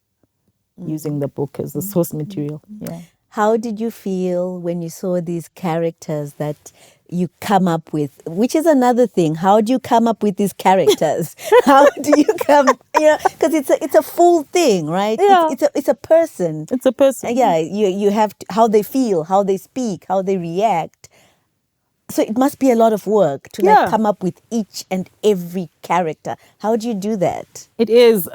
using the book as the source material. Yeah. How did you feel when you saw these characters that you come up with? Which is another thing. How do you come up with these characters? How do you come? Because it's a full thing, right? Yeah. It's a person. It's a person. Yeah. You have how they feel, how they speak, how they react. So it must be a lot of work to come up with each and every character. How do you do that? It is.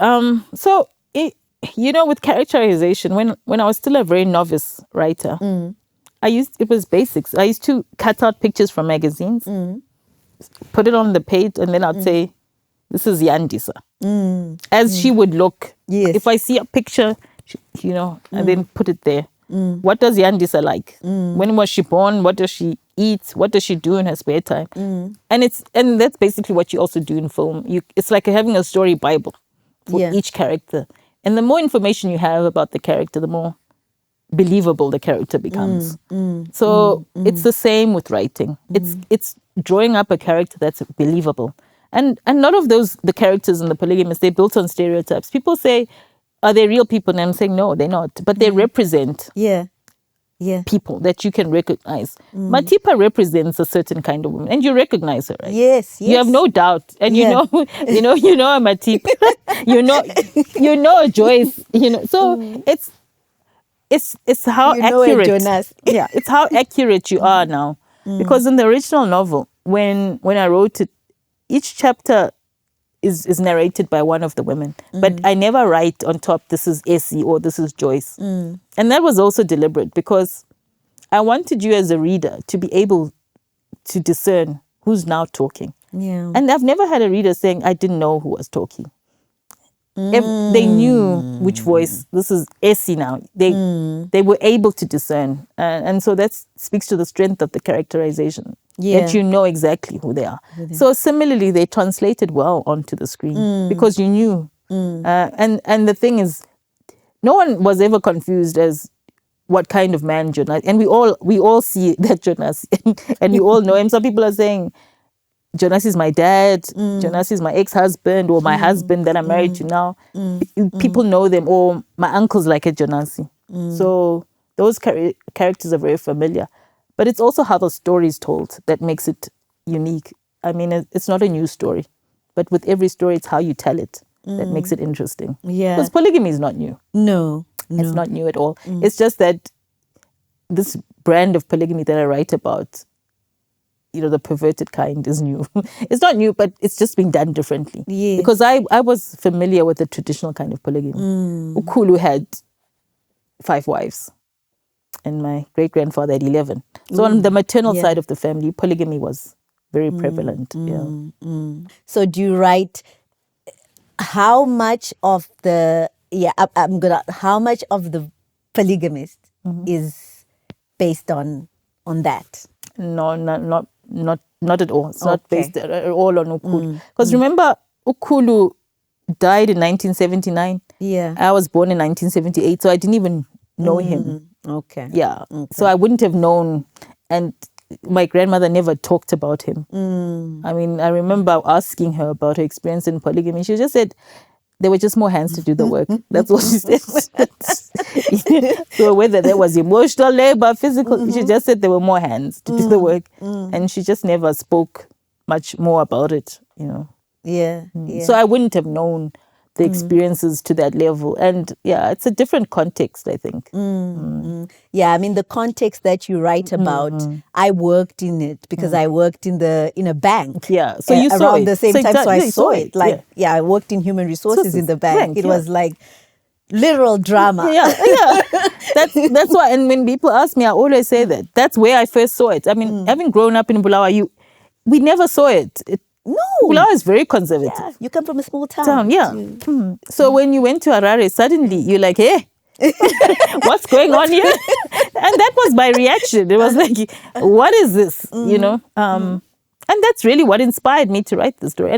With characterization, when I was still a very novice writer, it was basics. I used to cut out pictures from magazines, put it on the page, and then I'd say, this is Yandisa. As she would look. Yes. If I see a picture, and then put it there. What does Yandisa like? When was she born? What does she eat? What does she do in her spare time? And that's basically what you also do in film. It's like having a story Bible for each character. And the more information you have about the character, the more believable the character becomes. So it's the same with writing. It's drawing up a character that's believable. And none of the characters in The Polygamist, they're built on stereotypes. People say, are they real people? And I'm saying, no, they're not. But they represent people that you can recognize. Matipa represents a certain kind of woman, and you recognize her, right? Yes. You have no doubt, and you know a Matipa, you know a Joyce, So it's how accurate. Jonas. Yeah, it's how accurate you are now, because in the original novel, when I wrote it, each chapter is narrated by one of the women. But I never write on top, this is Essie or this is Joyce. And that was also deliberate, because I wanted you as a reader to be able to discern who's now talking. Yeah. And I've never had a reader saying, I didn't know who was talking. They knew which voice, this is Essie now. They were able to discern. And so that speaks to the strength of the characterization. That you know exactly who they are. So similarly, they translated well onto the screen because you knew. And the thing is, no one was ever confused as what kind of man Jonas. And we all see that Jonas, and we all know him. Some people are saying, Jonas is my dad, Jonas is my ex-husband, or my husband that I'm married to now. People know them, or my uncle's like a Jonasi. So those characters are very familiar. But it's also how the story is told that makes it unique. I mean, it's not a new story, but with every story, it's how you tell it that makes it interesting. Yeah. Because polygamy is not new. No. It's not new at all. It's just that this brand of polygamy that I write about, you know, the perverted kind, is new. It's not new, but it's just being done differently. Yes. Because I was familiar with the traditional kind of polygamy. Ukulu had 5 wives, and my great-grandfather had 11. So on the maternal side of the family, polygamy was very prevalent. So do you write how much of the how much of the Polygamist is based on that? No, not at all. It's not Okay. based at all on Ukulu. Because remember, Ukulu died in 1979. Yeah. I was born in 1978, so I didn't even know him. Okay. Yeah. So I wouldn't have known. And my grandmother never talked about him. I mean, I remember asking her about her experience in polygamy. She just said there were just more hands to do the work. That's what she said. So whether there was emotional labor, physical, she just said there were more hands to do the work. And she just never spoke much more about it, you know. Yeah. So I wouldn't have known the experiences to that level. And yeah, it's a different context, I think. Yeah, I mean the context that you write about, I worked in it because I worked in a bank. Yeah, so you saw around it. the same So time, so I you saw it. Like, I worked in human resources in the bank. It was like literal drama. Yeah. That's why. And when people ask me, I always say that. That's where I first saw it. I mean, having grown up in Bulawayo, we never saw it. No, Bulawayo is very conservative. Yeah, you come from a small town. So when you went to Harare, suddenly you're like, hey, what's going on here? And that was my reaction. It was like, what is this? You know? And that's really what inspired me to write the story.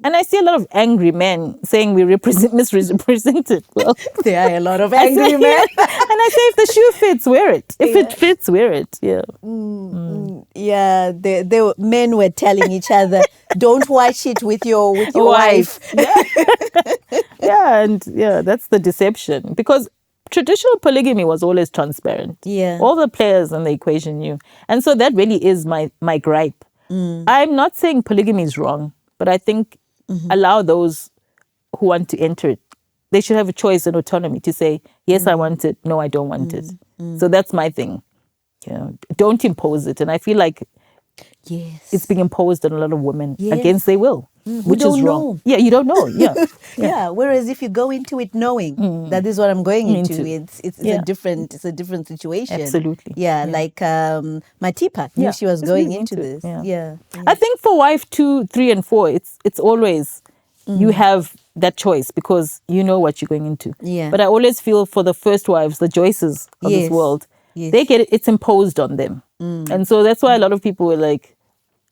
And I see a lot of angry men saying we misrepresented. Well, there are a lot of angry men. And I say, if the shoe fits, wear it. If it fits, wear it. Yeah. Yeah, men were telling each other, don't watch it with your wife. Yeah, that's the deception. Because traditional polygamy was always transparent. Yeah. All the players in the equation knew. And so that really is my gripe. I'm not saying polygamy is wrong, but I think allow those who want to enter it. They should have a choice and autonomy to say, yes, I want it. No, I don't want it. So that's my thing. You know, don't impose it. And I feel like it's being imposed on a lot of women against their will, which is wrong. Know. Yeah, you don't know. Yeah. Whereas if you go into it knowing that this is what I'm going into, it's a different situation. Absolutely. Yeah. Like Matipa knew she was going into this. Yeah. I think for wife 2, 3, and 4, it's always you have that choice because you know what you're going into. Yeah. But I always feel for the first wives, the Joyces of this world, they get it's imposed on them. And so that's why a lot of people were like,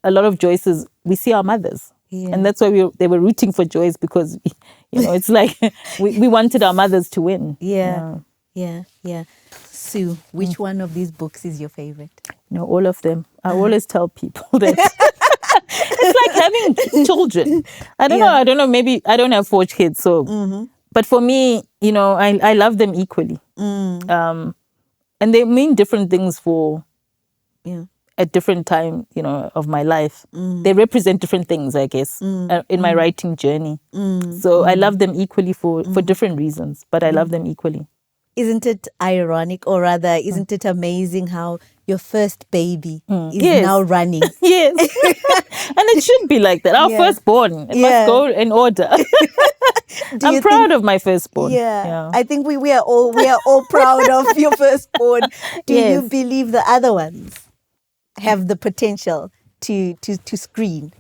a lot of Joyces, we see our mothers. And that's why they were rooting for Joyce because, you know, it's like we wanted our mothers to win. Yeah. Sue, which one of these books is your favorite? No, all of them. I always tell people that it's like having children. I don't know. Maybe I don't have 4 kids, so. But for me, you know, I love them equally. And they mean different things for at different time, you know, of my life. They represent different things, I guess, in my writing journey. So I love them equally for different reasons, but I love them equally. Isn't it ironic, or rather, isn't it amazing how your first baby is now running? Yes. And it should be like that. Our firstborn, it must go in order. I'm proud of my firstborn. Yeah. I think we are all proud of your firstborn. Do you believe the other ones have the potential to screen?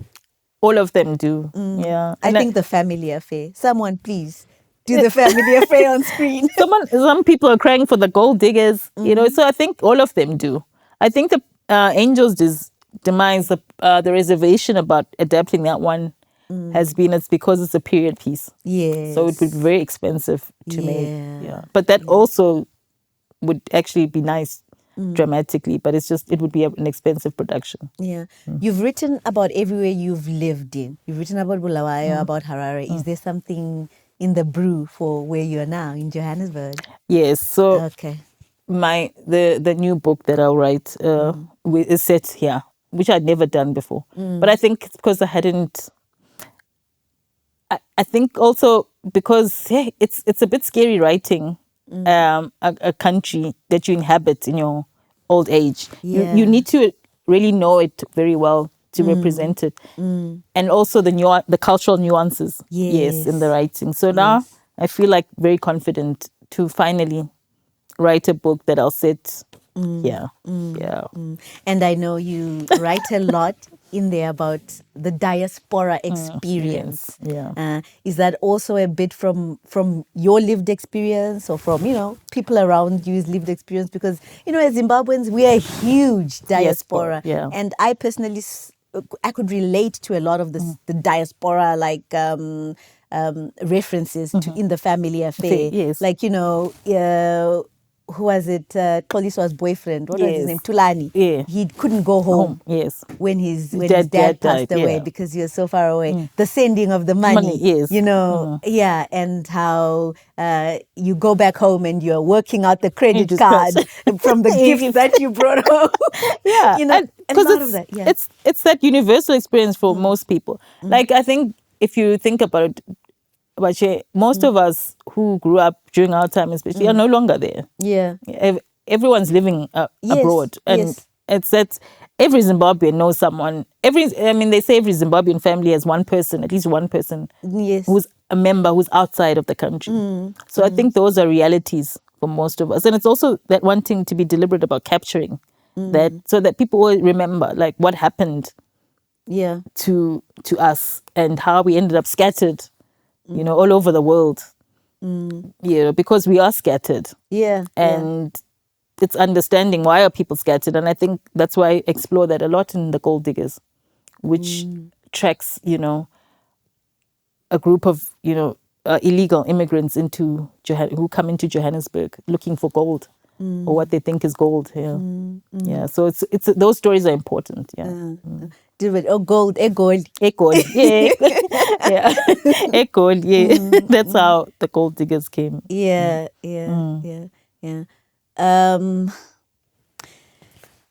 All of them do. Yeah. I think the family affair. Someone please do the family affair on screen. Some people are crying for the gold diggers, you know, so I think all of them do. I think the Angel's demise, the reservation about adapting that one has been, it's because it's a period piece. Yes. So it would be very expensive to make. Yeah. But that also would actually be nice dramatically, but it would be an expensive production. Yeah. You've written about everywhere you've lived in. You've written about Bulawayo, about Harare. Is there something in the brew for where you are now in Johannesburg? Yes. So the new book that I'll write is set here, which I'd never done before. But I think it's because I hadn't. I think also because it's a bit scary writing a country that you inhabit in your old age. You need to really know it very well to represent it, and also the cultural nuances. Yes, in the writing. So now I feel like very confident to finally write a book that I'll set. Yeah. And I know you write a lot in there about the diaspora experience. Is that also a bit from your lived experience, or from people around you's lived experience? Because as Zimbabweans, we are a huge diaspora. And I personally, I could relate to a lot of the diaspora, like references to in the family affair. Yes. Like who was it? Koliswa's boyfriend. What was his name? Tulani. Yeah. He couldn't go home. Yes. When his dad passed away because he was so far away. The sending of the money. Yes. Yeah, and how you go back home and you're working out the credit card from the gifts that you brought home. Because it's that universal experience for most people. Like, I think if you think about it, Batje, most of us who grew up during our time especially are no longer there. Yeah. Everyone's living abroad. And it's that every Zimbabwean knows someone. They say every Zimbabwean family has one person, at least one person, who's a member who's outside of the country. So I think those are realities for most of us. And it's also that wanting to be deliberate about capturing that, so that people will remember like what happened to us and how we ended up scattered, all over the world. Because we are scattered. And it's understanding why are people scattered. And I think that's why I explore that a lot in The Gold Diggers, which tracks, a group of, illegal immigrants who come into Johannesburg looking for gold or what they think is gold. So it's those stories are important. Gold, gold. Gold, gold, That's how The Gold Diggers came. I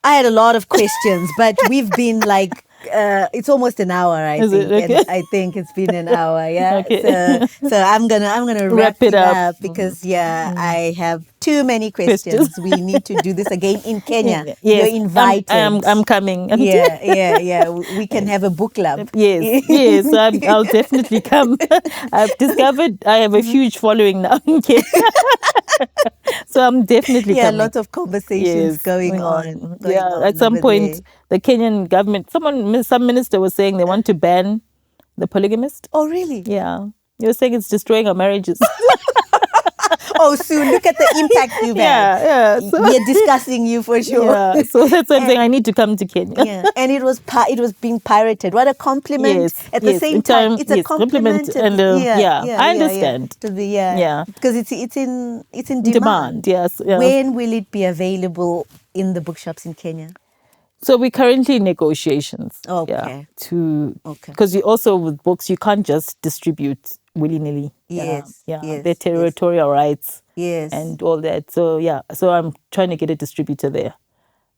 had a lot of questions, but we've been like, it's almost an hour, I think. Okay? And I think it's been an hour, Okay. So I'm gonna wrap it up because I have too many questions. We need to do this again in Kenya. You're invited. I'm coming. We can have a book club. Yes. I'll definitely come. I've discovered I have a huge following now in Kenya. So I'm definitely coming. A lot of conversations going on. At some point, the Kenyan government, some minister was saying they want to ban the Polygamist. Oh, really? Yeah. You're saying it's destroying our marriages. Oh, Sue, look at the impact you've had. So, we're discussing you for sure. So that's what I'm saying. I need to come to Kenya. And it was being pirated. What a compliment! At the same time, it's a compliment. And I understand. Because it's in demand. Yes. When will it be available in the bookshops in Kenya? So we're currently in negotiations. Okay. Because you also with books you can't just distribute willy-nilly. Yes. They're territorial rights. Yes. And all that. So so I'm trying to get a distributor there.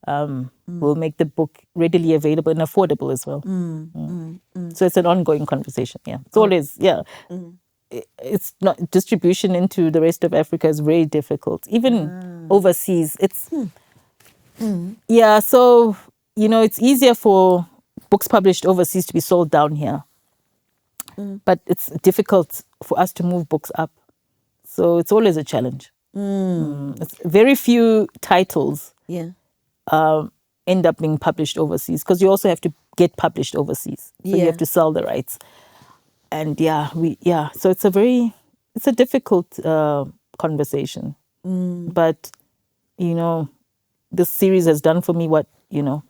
We'll make the book readily available and affordable as well. So it's an ongoing conversation. It's always it's not distribution into the rest of Africa is very difficult. Even overseas, it's so it's easier for books published overseas to be sold down here. But it's difficult for us to move books up. So it's always a challenge. It's very few titles end up being published overseas because you also have to get published overseas. So you have to sell the rights. And so it's a difficult conversation. But, this series has done for me what, no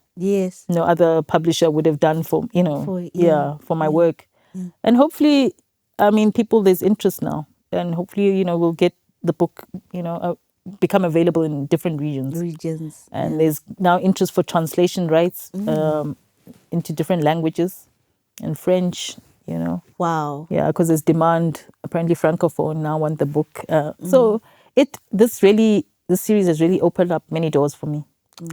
other publisher would have done for my work. And hopefully, people, there's interest now. And hopefully, we'll get the book, become available in different regions. And there's now interest for translation rights into different languages and French, Wow. Yeah, because there's demand. Apparently, Francophone now want the book. So this really this series has really opened up many doors for me.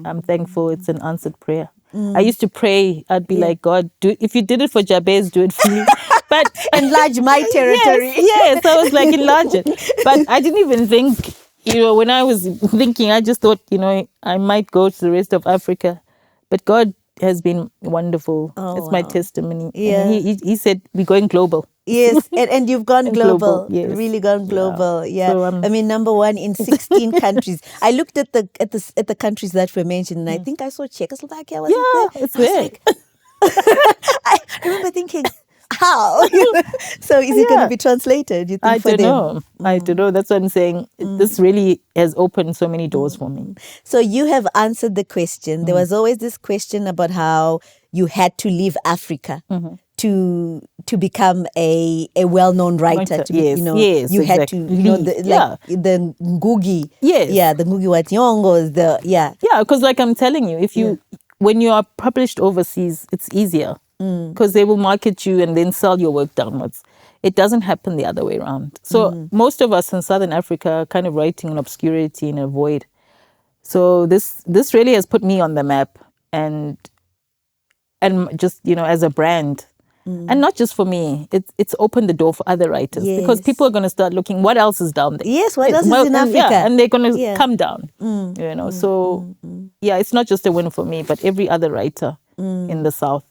I'm thankful it's an answered prayer. I used to pray, I'd be like, God, if you did it for Jabez, do it for me. But enlarge my territory. Yes, I was like, enlarge it. But I didn't even think, when I was thinking, I just thought, I might go to the rest of Africa. But God has been wonderful. It's my testimony. Yeah. And he said, we're going global. Yes, and you've gone global, yes. really gone global. Yeah, So, I mean, number one in 16 countries. I looked at the countries that were mentioned, and I think I saw Czechoslovakia. Was it there? It's there. Like, I remember thinking, how? So is it going to be translated? You think I for don't them? know. I don't know. That's what I'm saying. This really has opened so many doors for me. So you have answered the question. There was always this question about how you had to leave Africa to become a well-known writer. To be, yes, you had to, leave. the Ngugi. Yes. Yeah, the Ngugi wa Thiongos, Yeah, because like I'm telling you, when you are published overseas, it's easier because they will market you and then sell your work downwards. It doesn't happen the other way around. So most of us in Southern Africa are kind of writing in obscurity, in a void. So this really has put me on the map and just, as a brand. And not just for me, it's opened the door for other writers because people are going to start looking, what else is down there? Yes, what else is in Africa? Yeah, and they're going to come down, So, it's not just a win for me, but every other writer in the South.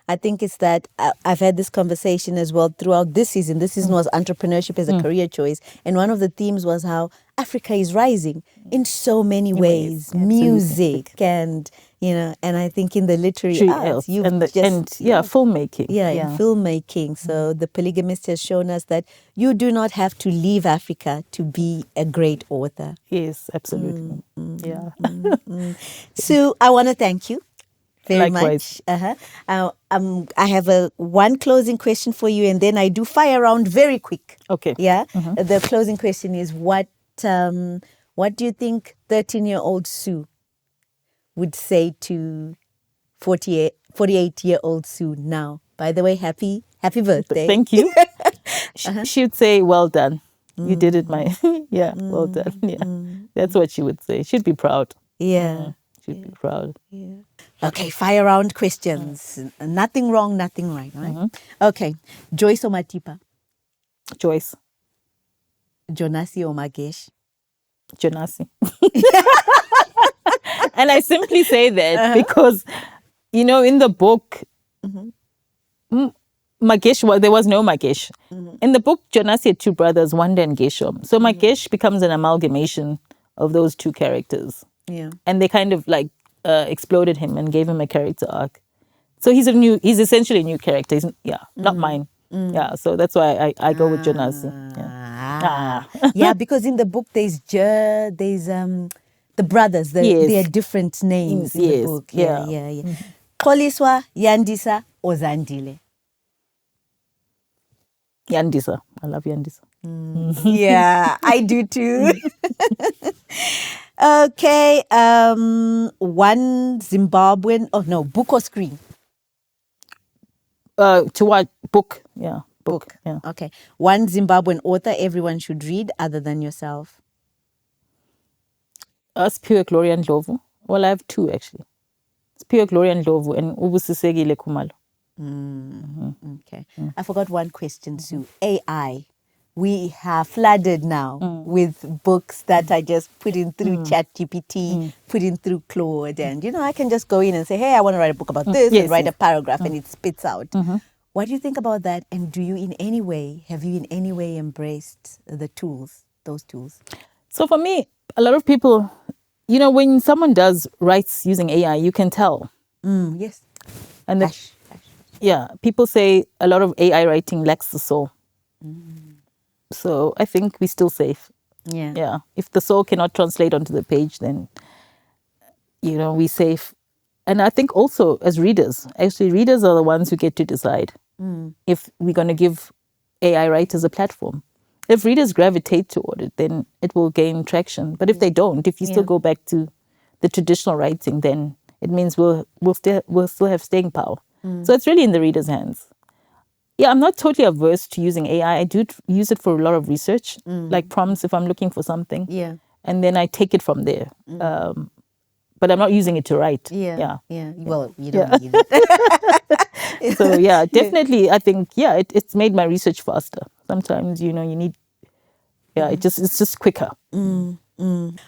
I think it's that I've had this conversation as well throughout this season. This season was entrepreneurship as a career choice. And one of the themes was how Africa is rising in so many ways. Music and, and I think in the literary arts. Filmmaking. In filmmaking. So the Polygamist has shown us that you do not have to leave Africa to be a great author. Yes, absolutely. Sue, I want to thank you very Likewise. much. I have one closing question for you, and then I do fire round very quick. Okay. Yeah. The closing question is what do you think 13-year-old Sue would say to 48-year-old Sue now? By the way, happy birthday. Thank you. She would say, well done. You did it, well done. Yeah. That's what she would say. She'd be proud. Yeah. She'd be proud. Yeah. Okay, fire round questions. Nothing wrong, nothing right, right? Okay. Joyce or Matipa? Joyce. Jonasi or Magesh? Jonasi. And I simply say that because, in the book, Magesh, there was no Magesh. In the book, Jonasi had two brothers, Wanda and Geshem. So Magesh becomes an amalgamation of those two characters. Yeah. And they kind of like exploded him and gave him a character arc. So he's essentially a new character. He's, not mine. Yeah, so that's why I go with Jonasi. Yeah, because in the book there's the brothers. They are different names in the book. Yeah. Xoliswa, Yandisa, or Zandile? Yandisa. I love Yandisa. Yeah, I do too. Okay, one Zimbabwean, book or screen? To what? Book. Yeah, book. Yeah. Okay. One Zimbabwean author everyone should read other than yourself? Pure Gloria and Ndlovu. Well, I have two actually. It's Pure Gloria and Ndlovu and Ubusisekile Khumalo. Okay. I forgot one question, Sue. AI. We have flooded now with books that I just put in through ChatGPT, put in through Claude. And, I can just go in and say, hey, I want to write a book about this and write a paragraph and it spits out. What do you think about that? And have you in any way embraced those tools? So for me, a lot of people, when someone writes using AI, you can tell. Yes. And people say a lot of AI writing lacks the soul. So I think we're still safe. Yeah. If the soul cannot translate onto the page, then, we're safe. And I think also as readers are the ones who get to decide if we're going to give AI writers a platform. If readers gravitate toward it, then it will gain traction. But if they don't, if you still go back to the traditional writing, then it means we'll still have staying power. So it's really in the reader's hands. Yeah, I'm not totally averse to using AI. I do use it for a lot of research, like prompts if I'm looking for something. Yeah. and then I take it from there. But I'm not using it to write. Yeah. Well, you Yeah. don't need it. So yeah, definitely. I think it's made my research faster. Sometimes you need. Yeah, it's just quicker.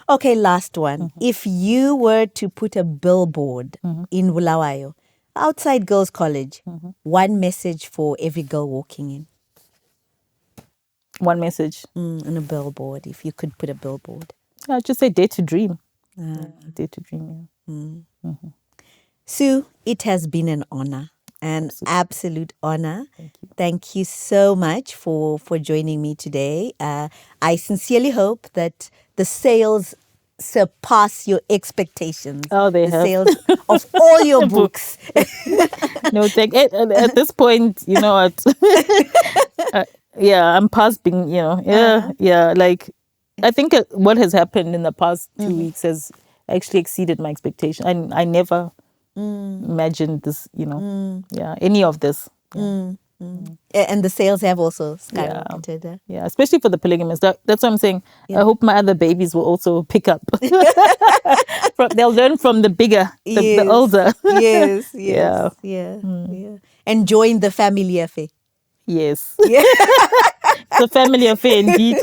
Okay, last one. If you were to put a billboard in Bulawayo, outside Girls College, one message for every girl walking in. One message. On a billboard, if you could put a billboard. I just say dare to dream. Dare to dream. Yeah. Sue, it has been an honor, an absolute honor. Thank you so much for joining me today. I sincerely hope that the sales surpass your expectations. Oh, they the have. sales of all your books. No, at this point, you know what? I'm past being, like I think what has happened in the past 2 weeks has actually exceeded my expectation. I never imagined this, any of this. And the sales have also skyrocketed. Yeah, especially for the polygamist. That's what I'm saying. I hope my other babies will also pick up. They'll learn from the bigger, the older. Yes. Yeah. And join the family affair. Yes. Yeah. It's a family affair indeed.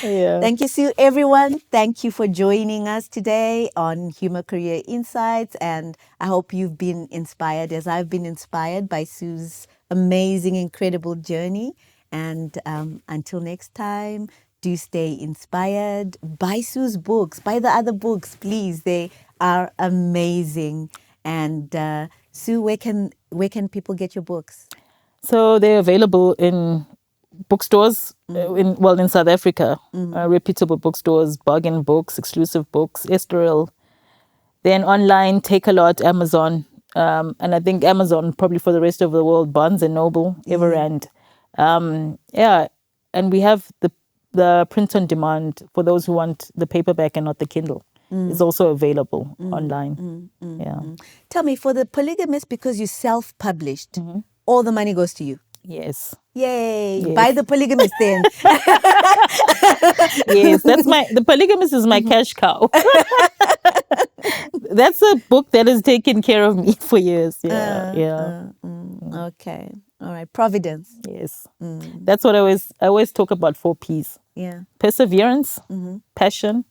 Yeah. Thank you, Sue. Everyone, thank you for joining us today on HUMHR Career Insights. And I hope you've been inspired as I've been inspired by Sue's amazing, incredible journey. And until next time, do stay inspired. Buy Sue's books. Buy the other books, please. They are amazing. And Sue, where can people get your books? So they're available in bookstores in South Africa, reputable bookstores, bargain books, exclusive books, Estoril. Then online, Take-A-Lot, Amazon, and I think Amazon probably for the rest of the world, Barnes and Noble, Everand. And we have the print on demand for those who want the paperback and not the Kindle. It's also available online. Tell me, for the Polygamist, because you self-published, all the money goes to you. Yes. Yay! Yes. Buy the Polygamist then. Yes, the Polygamist is my cash cow. That's a book that has taken care of me for years. Okay. All right. Providence. Yes. That's what I always talk about 4 P's. Yeah. Perseverance, passion,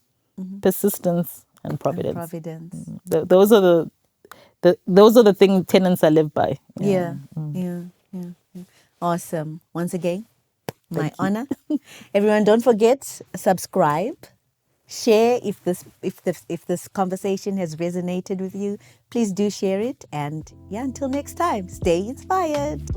persistence, and providence. Those are the tenets I live by. Yeah. Awesome. Once again, my honor. Everyone, don't forget, subscribe, share if this conversation has resonated with you. Please do share it. And until next time, stay inspired.